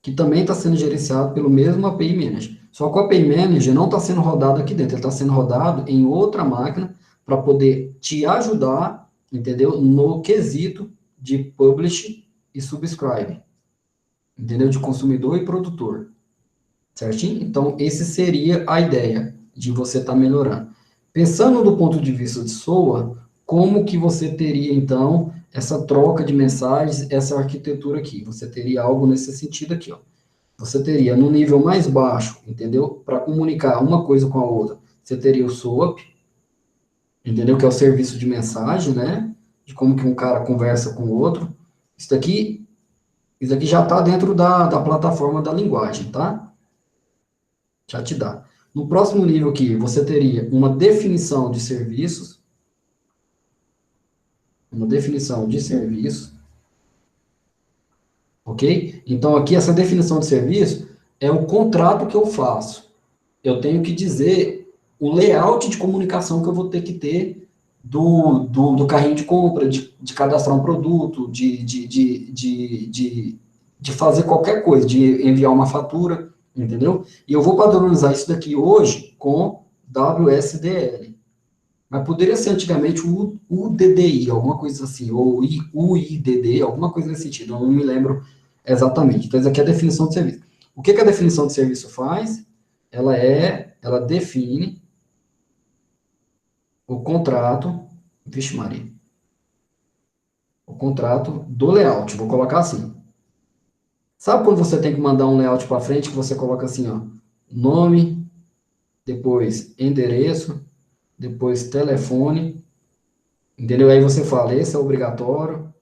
[SPEAKER 1] que também está sendo gerenciado pelo mesmo API Manager. Só que o API Manager não está sendo rodado aqui dentro, ele está sendo rodado em outra máquina para poder te ajudar, entendeu? No quesito de publish e subscribe, entendeu? De consumidor e produtor, certinho? Então, esse seria a ideia de você estar melhorando. Pensando do ponto de vista de SOA, como que você teria, então, essa troca de mensagens, essa arquitetura aqui? Você teria algo nesse sentido aqui, ó. Você teria no nível mais baixo, entendeu? Para comunicar uma coisa com a outra, você teria o SOAP, entendeu? Que é o serviço de mensagem, né? De como que um cara conversa com o outro. Isso aqui já está dentro da plataforma da linguagem, tá? Já te dá. No próximo nível aqui, você teria uma definição de serviços, ok? Então, aqui, essa definição de serviço é o contrato que eu faço. Eu tenho que dizer o layout de comunicação que eu vou ter que ter do carrinho de compra, de cadastrar um produto, de fazer qualquer coisa, de enviar uma fatura, entendeu? E eu vou padronizar isso daqui hoje com WSDL. Mas poderia ser antigamente o UDDI, alguma coisa assim, ou UIDD, alguma coisa nesse sentido, eu não me lembro exatamente. Então, isso aqui é a definição de serviço. O que a definição de serviço faz? Ela define o contrato, vixe Maria, o contrato do layout, vou colocar assim, Sabe quando você tem que mandar um layout para frente, que você coloca assim, ó, nome, depois endereço, depois telefone, entendeu? Aí você fala, esse é obrigatório,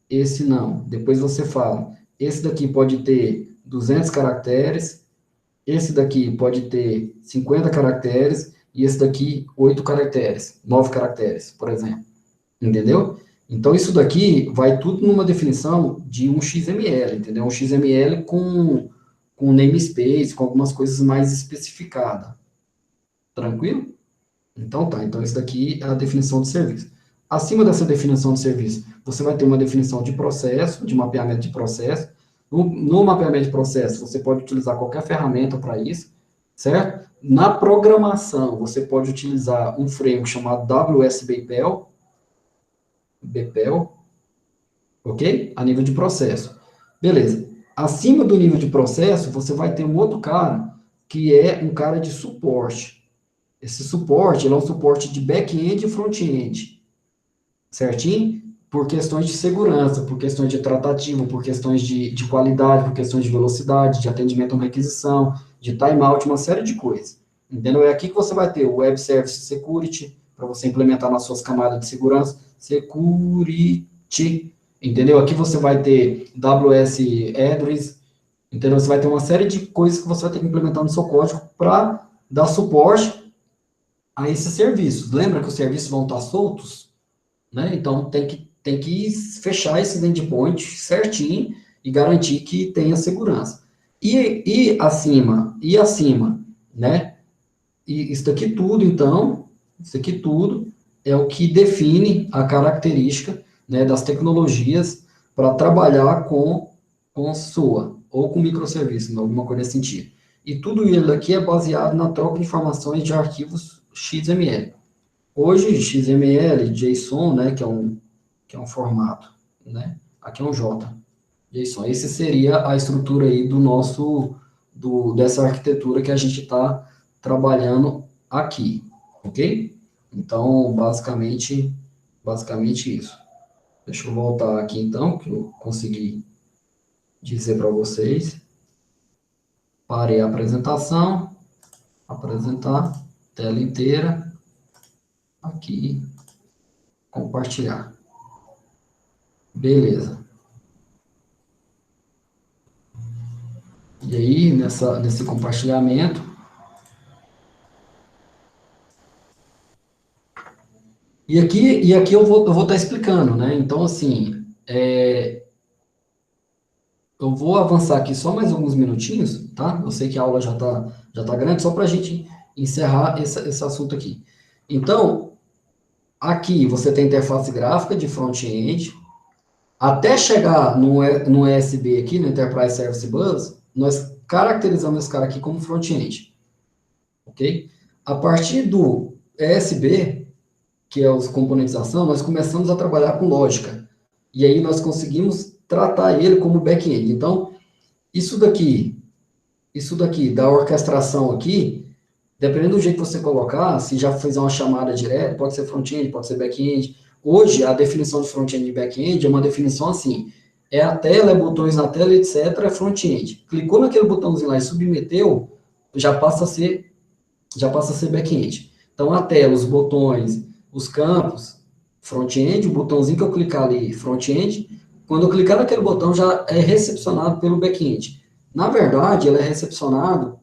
[SPEAKER 1] esse não. Depois você fala, esse daqui pode ter 200 caracteres, esse daqui pode ter 50 caracteres, e esse daqui 8 caracteres, 9 caracteres, por exemplo. Entendeu? Então, isso daqui vai tudo numa definição de um XML, entendeu? Um XML com namespace, com algumas coisas mais especificadas. Tranquilo? Então, tá. Então, isso daqui é a definição de serviço. Acima dessa definição de serviço, você vai ter uma definição de processo, de mapeamento de processo. No mapeamento de processo, você pode utilizar qualquer ferramenta para isso, certo? Na programação, você pode utilizar um framework chamado WSBPEL, BPEL, ok? A nível de processo. Beleza. Acima do nível de processo, você vai ter um outro cara, que é um cara de suporte. Esse suporte, ele é um suporte de back-end e front-end, certinho? Por questões de segurança, por questões de tratativa, por questões de qualidade, por questões de velocidade, de atendimento a uma requisição, de timeout, uma série de coisas. Entendeu? É aqui que você vai ter o Web Service Security, para você implementar nas suas camadas de segurança, Security, entendeu? Aqui você vai ter WS Address, entendeu? Você vai ter uma série de coisas que você vai ter que implementar no seu código para dar suporte a esses serviços. Lembra que os serviços vão estar soltos, né? Então, tem que fechar esse endpoint certinho e garantir que tenha segurança. E acima, né? E isso aqui tudo, então, isso aqui tudo é o que define a característica, né, das tecnologias para trabalhar com SOA, ou com microserviços, alguma coisa nesse sentido. E tudo isso aqui é baseado na troca de informações de arquivos XML. Hoje, XML, JSON, né, que é um formato, né, aqui é um J, JSON. Esse seria a estrutura aí dessa arquitetura que a gente está trabalhando aqui, ok? Então, basicamente isso. Deixa eu voltar aqui então, que eu consegui dizer para vocês. Parei a apresentação, apresentar, tela inteira, aqui, compartilhar. Beleza. E aí, nesse compartilhamento, e aqui eu vou estar explicando, né? Então, assim, eu vou avançar aqui só mais alguns minutinhos, tá? Eu sei que a aula já tá grande, só para a gente encerrar esse assunto aqui. Então, aqui você tem interface gráfica de front-end. Até chegar no ESB aqui, no Enterprise Service Bus, nós caracterizamos esse cara aqui como front-end, ok? A partir do ESB, que é os componentização, nós começamos a trabalhar com lógica. E aí nós conseguimos tratar ele como back-end. Então, isso daqui da orquestração aqui, dependendo do jeito que você colocar, se já fizer uma chamada direta, pode ser front-end, pode ser back-end. Hoje, a definição de front-end e back-end é uma definição assim, é a tela, é botões na tela, etc., é front-end. Clicou naquele botãozinho lá e submeteu, já passa a ser back-end. Então, a tela, os botões, os campos, front-end, o botãozinho que eu clicar ali, front-end, quando eu clicar naquele botão, já é recepcionado pelo back-end. Na verdade, ele é recepcionado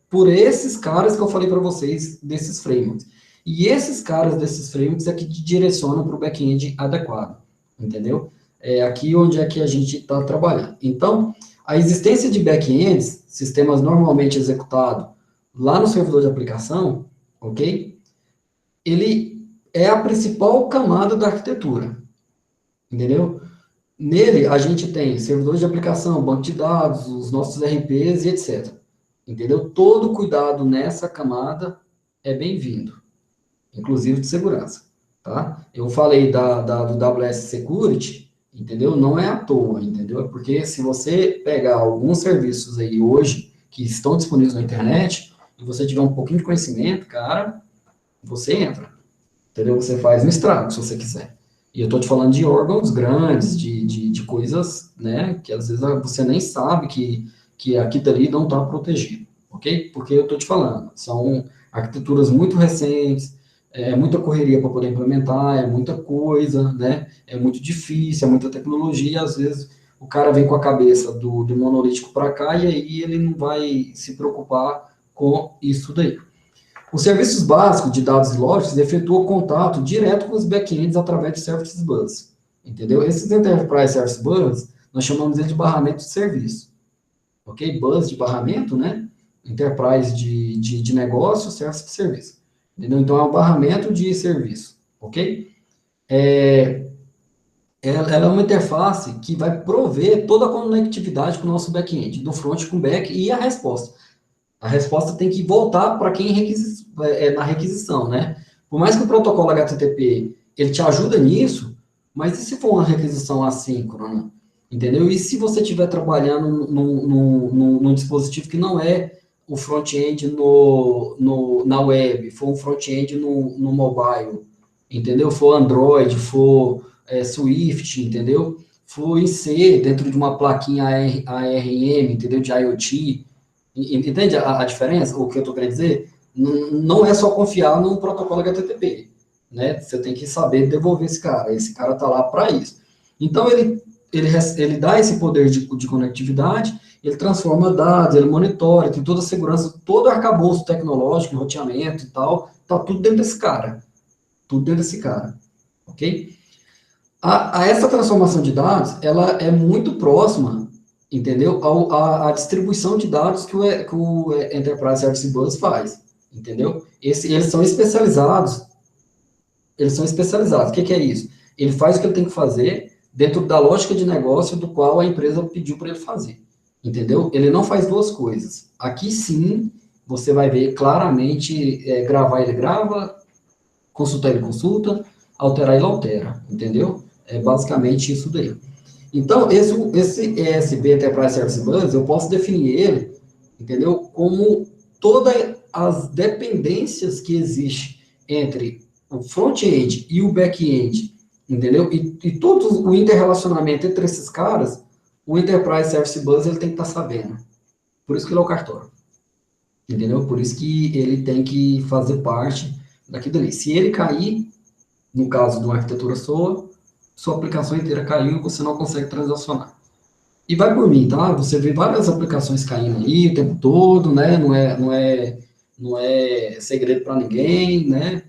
[SPEAKER 1] por esses caras que eu falei para vocês, desses frameworks. E esses caras desses frameworks é que te direcionam para o back-end adequado, entendeu? É aqui onde é que a gente está trabalhando. Então, a existência de back-ends, sistemas normalmente executados lá no servidor de aplicação, ok? Ele é a principal camada da arquitetura, entendeu? Nele, a gente tem servidores de aplicação, banco de dados, os nossos RPs e etc. Entendeu? Todo cuidado nessa camada é bem-vindo, inclusive de segurança, tá? Eu falei do WS Security, entendeu? Não é à toa, entendeu? É porque se você pegar alguns serviços aí hoje que estão disponíveis na internet e você tiver um pouquinho de conhecimento, cara, você entra, entendeu? Você faz um estrago, se você quiser. E eu estou te falando de órgãos grandes, de coisas, né, que às vezes você nem sabe que aqui dali não está protegido, ok? Porque eu estou te falando, são arquiteturas muito recentes, é muita correria para poder implementar, é muita coisa, né? É muito difícil, é muita tecnologia, e às vezes o cara vem com a cabeça do monolítico para cá e aí ele não vai se preocupar com isso daí. Os serviços básicos de dados lógicos efetuam contato direto com os backends através de Service Bus, entendeu? Esses Enterprise Service Bus, nós chamamos ele de barramento de serviço, ok? Bus de barramento, né? Enterprise de negócio, Service de serviço, entendeu? Então, é um barramento de serviço, ok? Ela é uma interface que vai prover toda a conectividade com o nosso back-end, do front com o back e a resposta. A resposta tem que voltar para quem na requisição, né? Por mais que o protocolo HTTP ele te ajuda nisso, mas e se for uma requisição assíncrona? Entendeu? E se você estiver trabalhando num dispositivo que não é o front-end na web, for um front-end no mobile, entendeu? For Android, for Swift, entendeu? For em C, dentro de uma plaquinha ARM, entendeu? De IoT, entende a diferença? O que eu estou querendo dizer? Não é só confiar no protocolo HTTP, né? Você tem que saber devolver esse cara. Esse cara está lá para isso. Então, ele dá esse poder de conectividade, ele transforma dados, ele monitora, tem toda a segurança, todo o arcabouço tecnológico, roteamento e tal, tá tudo dentro desse cara. Tudo dentro desse cara. Ok? Essa transformação de dados, ela é muito próxima, entendeu? A distribuição de dados que o Enterprise Service Bus faz, entendeu? Eles são especializados. Eles são especializados. O que é isso? Ele faz o que ele tem que fazer dentro da lógica de negócio do qual a empresa pediu para ele fazer, entendeu? Ele não faz duas coisas. Aqui sim, você vai ver claramente, gravar ele grava, consultar ele consulta, alterar ele altera, entendeu? É basicamente isso daí. Então, esse ESB Enterprise Service Bus, eu posso definir ele, entendeu? Como todas as dependências que existem entre o front-end e o back-end, entendeu? E todo o interrelacionamento entre esses caras, o Enterprise Service Bus ele tem que estar sabendo. Por isso que ele é o cartório, entendeu? Por isso que ele tem que fazer parte daquilo ali. Se ele cair, no caso de uma arquitetura sua aplicação inteira caiu e você não consegue transacionar. E vai por mim, tá? Você vê várias aplicações caindo aí o tempo todo, né? Não é segredo para ninguém, né?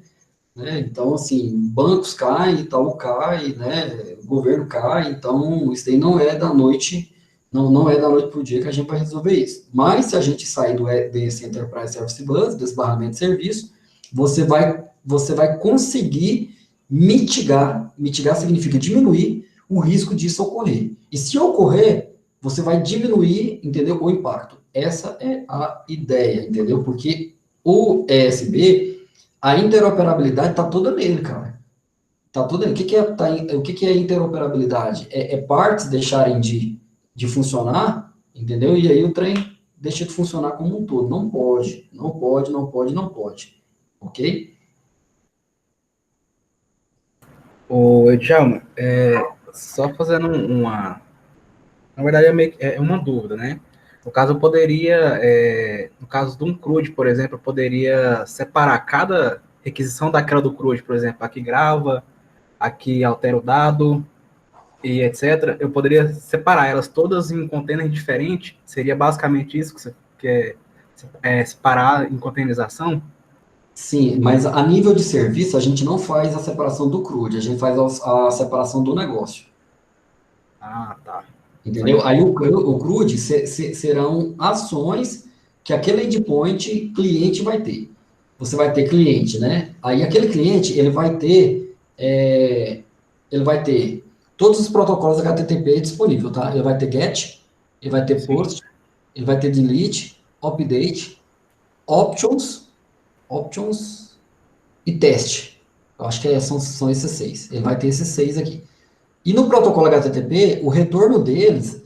[SPEAKER 1] Então, assim, bancos caem, Itaú cai, né? O governo cai, então isso aí não é da noite, não é da noite para o dia que a gente vai resolver isso. Mas se a gente sair desse Enterprise Service Bus, desse barramento de serviço, você vai conseguir mitigar. Mitigar significa diminuir o risco disso ocorrer. E se ocorrer, você vai diminuir, entendeu, o impacto. Essa é a ideia, entendeu? Porque o ESB, a interoperabilidade está toda nele, cara. Está toda nele. O que é interoperabilidade? É partes deixarem de funcionar, entendeu? E aí o trem deixa de funcionar como um todo. Não pode, não pode, não pode, não pode. Ok?
[SPEAKER 3] Ô, Djalma, só fazendo na verdade, é uma dúvida, né? No caso, eu poderia, no caso de um CRUD, por exemplo, eu poderia separar cada requisição daquela do CRUD, por exemplo, aqui grava, aqui altera o dado e etc. Eu poderia separar elas todas em containers diferentes? Seria basicamente isso que você quer, separar em containerização?
[SPEAKER 1] Sim, mas a nível de serviço, a gente não faz a separação do CRUD, a gente faz a separação do negócio.
[SPEAKER 3] Ah, tá.
[SPEAKER 1] Entendeu? Aí o CRUD serão ações que aquele endpoint cliente vai ter. Você vai ter cliente, né? Aí aquele cliente, ele vai ter todos os protocolos HTTP disponível, tá? Ele vai ter GET, ele vai ter POST, ele vai ter DELETE, UPDATE, options e teste. Eu acho que são esses 6. Ele vai ter esses 6 aqui. E no protocolo HTTP, o retorno deles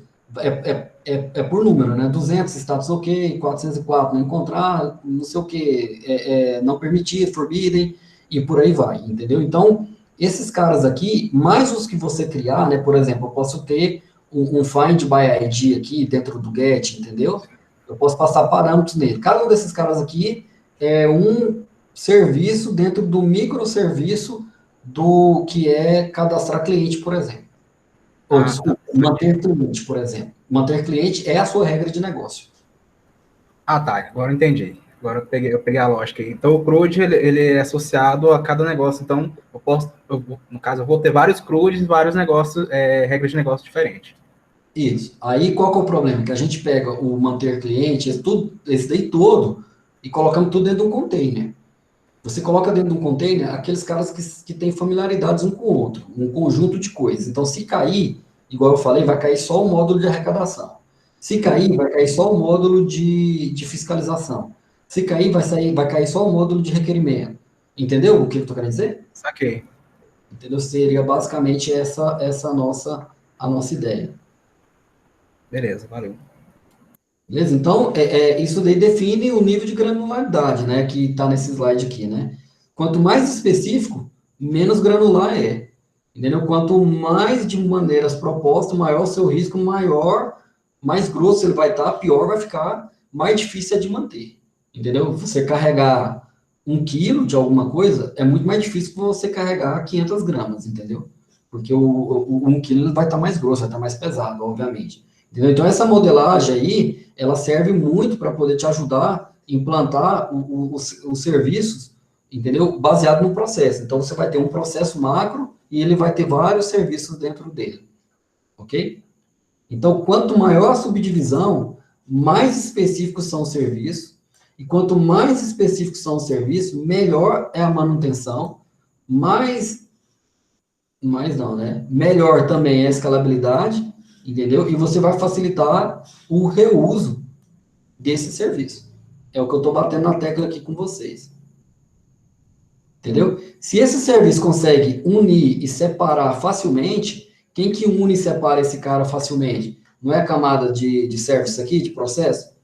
[SPEAKER 1] é por número, né? 200, status ok, 404, não encontrar, não sei o que, não permitir, forbidden, e por aí vai, entendeu? Então, Esses caras aqui, mais os que você criar, né? Por exemplo, eu posso ter um Find by ID aqui dentro do Get, entendeu? Eu posso passar parâmetros nele. Cada um desses caras aqui é um serviço dentro do microserviço do que é cadastrar cliente, por exemplo. Ou,
[SPEAKER 3] Ah, tá.
[SPEAKER 1] desculpa, manter cliente, por exemplo. Manter cliente é a sua regra de negócio.
[SPEAKER 3] Ah, tá. Agora eu entendi. Agora eu peguei a lógica aí. Então, o CRUD, ele é associado a cada negócio. Então, no caso, eu vou ter vários CRUDs, vários negócios, regras de negócio diferentes.
[SPEAKER 1] Isso. Aí, qual que é o problema? Que a gente pega o manter cliente, esse daí todo, e colocamos tudo dentro de um container. Você coloca dentro de um container aqueles caras que têm familiaridades um com o outro, um conjunto de coisas. Então, se cair, igual eu falei, vai cair só o módulo de arrecadação. Se cair, vai cair só o módulo de fiscalização. Se cair, vai cair só o módulo de requerimento. Entendeu o que eu estou querendo dizer?
[SPEAKER 3] Saquei.
[SPEAKER 1] Entendeu? Seria basicamente essa a nossa ideia.
[SPEAKER 3] Beleza, valeu.
[SPEAKER 1] Beleza? Então, isso daí define o nível de granularidade, né, que está nesse slide aqui, né? Quanto mais específico, menos granular é. Entendeu? Quanto mais de maneiras propostas, maior o seu risco, mais grosso ele vai estar, pior vai ficar, mais difícil é de manter. Entendeu? Você carregar 1 quilo de alguma coisa é muito mais difícil que você carregar 500 gramas, entendeu? Porque o 1 quilo vai estar mais grosso, vai estar mais pesado, obviamente. Entendeu? Então, essa modelagem aí, ela serve muito para poder te ajudar a implantar os serviços, entendeu? Baseado no processo. Então, você vai ter um processo macro e ele vai ter vários serviços dentro dele, ok? Então, quanto maior a subdivisão, mais específicos são os serviços, e quanto mais específicos são os serviços, melhor é a manutenção, mais não, né? Melhor também é a escalabilidade, entendeu? E você vai facilitar o reuso desse serviço. É o que eu estou batendo na tecla aqui com vocês. Entendeu? Se esse serviço consegue unir e separar facilmente, quem que une e separa esse cara facilmente? Não é a camada de service aqui, de processo?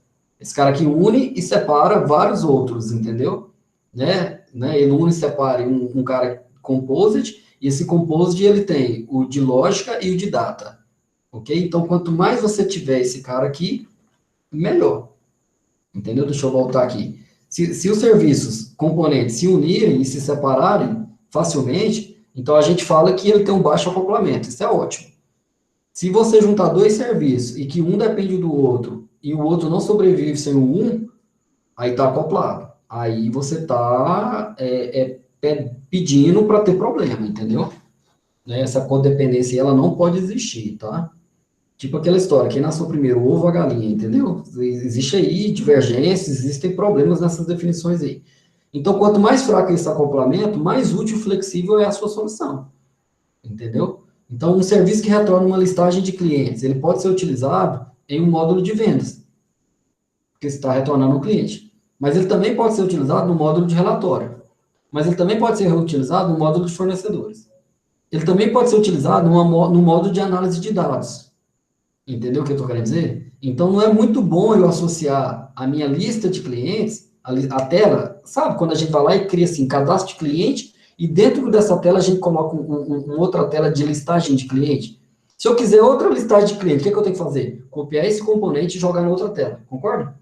[SPEAKER 1] Esse cara que une e separa vários outros, entendeu? Ele une e separa um cara composite, e esse composite ele tem o de lógica e o de data. Ok? Então, quanto mais você tiver esse cara aqui, melhor. Entendeu? Deixa eu voltar aqui. Se os serviços componentes se unirem e se separarem facilmente, então a gente fala que ele tem um baixo acoplamento. Isso é ótimo. Se você juntar dois serviços e que um depende do outro e o outro não sobrevive sem o um, aí está acoplado. Aí você está pedindo para ter problema, entendeu? Essa codependência ela não pode existir, tá? Tipo aquela história, quem nasceu primeiro, o ovo ou a galinha, entendeu? Existe aí divergências, existem problemas nessas definições aí. Então, quanto mais fraco é esse acoplamento, mais útil e flexível é a sua solução, entendeu? Então, um serviço que retorna uma listagem de clientes, ele pode ser utilizado em um módulo de vendas, porque você está retornando um cliente. Mas ele também pode ser utilizado no módulo de relatório. Mas ele também pode ser reutilizado no módulo de fornecedores. Ele também pode ser utilizado no módulo de análise de dados. Entendeu o que eu estou querendo dizer? Então, não é muito bom eu associar a minha lista de clientes, a tela, sabe? Quando a gente vai lá e cria assim, cadastro de cliente, e dentro dessa tela a gente coloca uma outra tela de listagem de cliente. Se eu quiser outra listagem de cliente, o que eu tenho que fazer? Copiar esse componente e jogar na outra tela, concorda?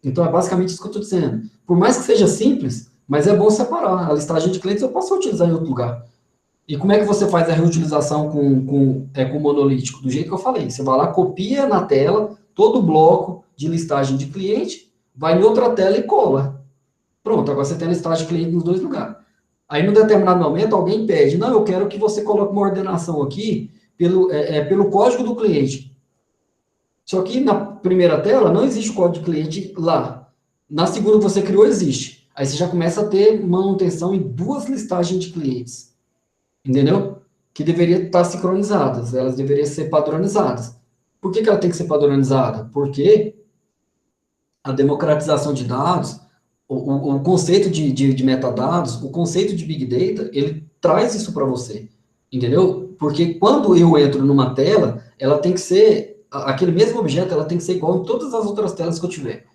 [SPEAKER 1] Então, é basicamente isso que eu estou dizendo. Por mais que seja simples, mas é bom separar. A listagem de clientes eu posso utilizar em outro lugar. E como é que você faz a reutilização com monolítico? Do jeito que eu falei. Você vai lá, copia na tela todo o bloco de listagem de cliente, vai em outra tela e cola. Pronto, agora você tem a listagem de cliente nos dois lugares. Aí, num determinado momento, alguém pede, não, eu quero que você coloque uma ordenação aqui pelo código do cliente. Só que na primeira tela não existe o código de cliente lá. Na segunda que você criou, existe. Aí você já começa a ter manutenção em duas listagens de clientes. Entendeu? Que deveriam estar sincronizadas, elas deveriam ser padronizadas. Por que ela tem que ser padronizada? Porque a democratização de dados, o conceito de metadados, o conceito de Big Data, ele traz isso para você. Entendeu? Porque quando eu entro numa tela, ela tem que ser, aquele mesmo objeto, ela tem que ser igual em todas as outras telas que eu tiver.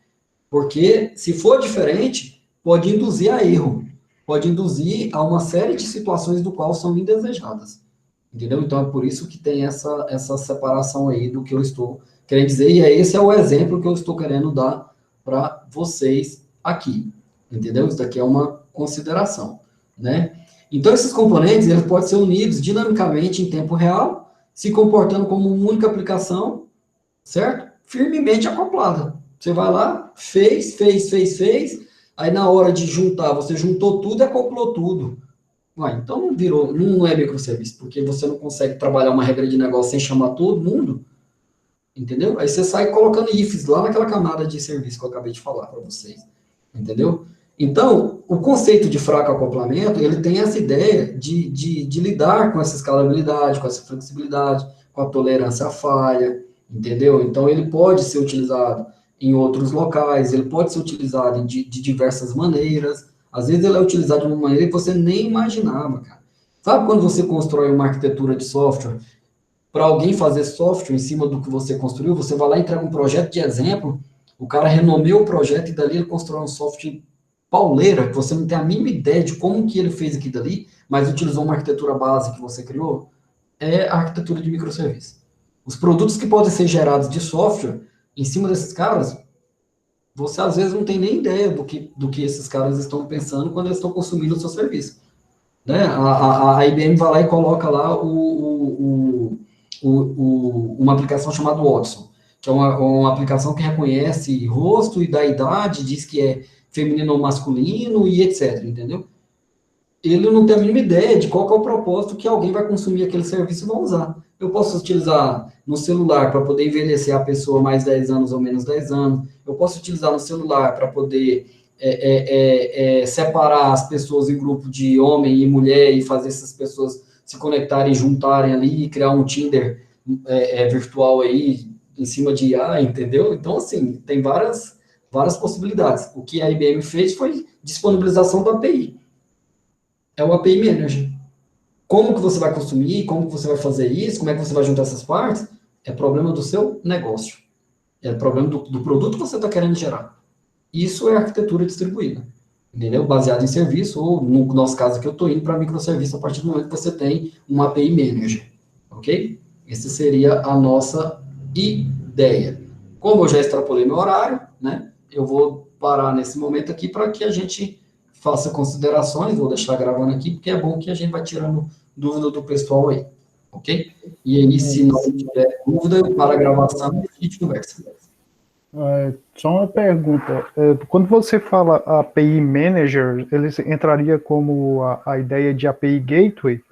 [SPEAKER 1] Porque, se for diferente, pode induzir a erro. pode induzir a uma série de situações do qual são indesejadas. Entendeu? Então, é por isso que tem essa separação aí do que eu estou querendo dizer, e esse é o exemplo que eu estou querendo dar para vocês aqui. Entendeu? Isso daqui é uma consideração, né? Então, esses componentes, eles podem ser unidos dinamicamente em tempo real, se comportando como uma única aplicação, certo? Firmemente acoplada. Você vai lá, fez, aí na hora de juntar, você juntou tudo e acoplou tudo. Ué, então não virou, não é microserviço, porque você não consegue trabalhar uma regra de negócio sem chamar todo mundo, entendeu? Aí você sai colocando ifs lá naquela camada de serviço que eu acabei de falar para vocês, entendeu? Então, o conceito de fraco acoplamento, ele tem essa ideia de lidar com essa escalabilidade, com essa flexibilidade, com a tolerância à falha, entendeu? Então, ele pode ser utilizado em outros locais, ele pode ser utilizado de diversas maneiras, às vezes ele é utilizado de uma maneira que você nem imaginava, cara. Sabe quando você constrói uma arquitetura de software, para alguém fazer software em cima do que você construiu, você vai lá e entrega um projeto de exemplo, o cara renomeia o projeto e dali ele constrói um software pauleira, que você não tem a mínima ideia de como que ele fez aquilo dali, mas utilizou uma arquitetura base que você criou, é a arquitetura de microserviço. Os produtos que podem ser gerados de software em cima desses caras, você às vezes não tem nem ideia do que esses caras estão pensando quando eles estão consumindo o seu serviço. Né? A IBM vai lá e coloca lá uma aplicação chamada Watson, que é uma aplicação que reconhece rosto e da idade, diz que é feminino ou masculino e etc, entendeu? Ele não tem a mínima ideia de qual que é o propósito que alguém vai consumir aquele serviço e vai usar. Eu posso utilizar no celular para poder envelhecer a pessoa mais 10 anos ou menos 10 anos. Eu posso utilizar no celular para poder separar as pessoas em grupo de homem e mulher e fazer essas pessoas se conectarem, juntarem ali e criar um Tinder virtual aí em cima de IA, entendeu? Então, assim, tem várias possibilidades. O que a IBM fez foi disponibilização da API. É o API Manager. Como que você vai consumir, como que você vai fazer isso, como é que você vai juntar essas partes, é problema do seu negócio. É problema do produto que você está querendo gerar. Isso é arquitetura distribuída, entendeu? Baseado em serviço, ou no nosso caso aqui, eu estou indo para microserviço a partir do momento que você tem um API Manager, ok? Essa seria a nossa ideia. Como eu já extrapolei meu horário, né, eu vou parar nesse momento aqui para que a gente faça considerações, vou deixar gravando aqui, porque é bom que a gente vai tirando dúvida do pessoal aí, ok? E aí, se não tiver dúvida, eu paro a gravação e a gente conversa.
[SPEAKER 4] Só uma pergunta. Quando você fala API Manager, ele entraria como a ideia de API Gateway?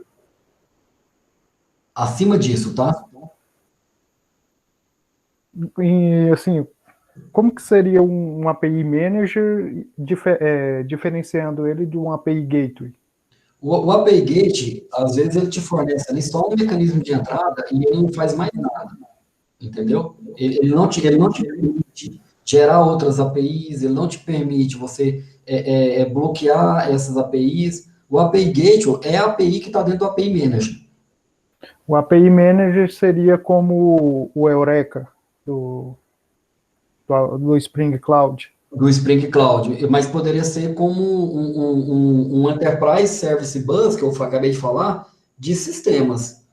[SPEAKER 1] Acima disso, tá?
[SPEAKER 4] E, assim, como que seria um API Manager diferenciando ele de um API Gateway?
[SPEAKER 1] O API Gate, às vezes, ele te fornece ali só um mecanismo de entrada e ele não faz mais nada, entendeu? Ele não te permite gerar outras APIs, ele não te permite você bloquear essas APIs. O API Gateway é a API que está dentro do API Manager.
[SPEAKER 4] O API Manager seria como o Eureka do Spring Cloud.
[SPEAKER 1] Do Spring Cloud, mas poderia ser como um Enterprise Service Bus, que eu acabei de falar, de sistemas.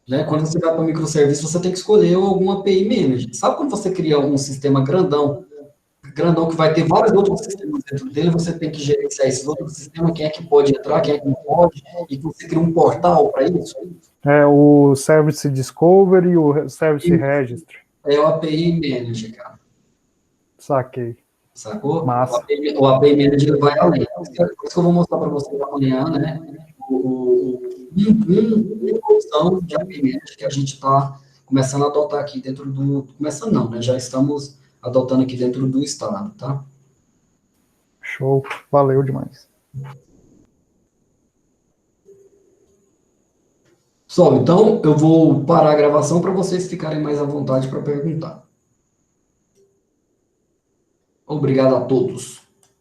[SPEAKER 1] Né? Quando você vai para o microserviço, você tem que escolher algum API Manager. Sabe quando você cria um sistema grandão que vai ter vários outros sistemas dentro dele, você tem que gerenciar esses outros sistemas, quem é que pode entrar, quem é que não pode, e você cria um portal para isso?
[SPEAKER 4] O Service Discovery e o Service Registry.
[SPEAKER 1] É o API Manager, cara.
[SPEAKER 4] Saquei.
[SPEAKER 1] Sacou?
[SPEAKER 4] Massa.
[SPEAKER 1] O API Manager vai além. Por isso que eu vou mostrar para vocês amanhã, né? Uma opção de API Manager que a gente está começando a adotar aqui dentro do... Começando não, né? Já estamos adotando aqui dentro do Estado, tá?
[SPEAKER 4] Show. Valeu demais.
[SPEAKER 1] Pessoal, então eu vou parar a gravação para vocês ficarem mais à vontade para perguntar. Obrigado a todos.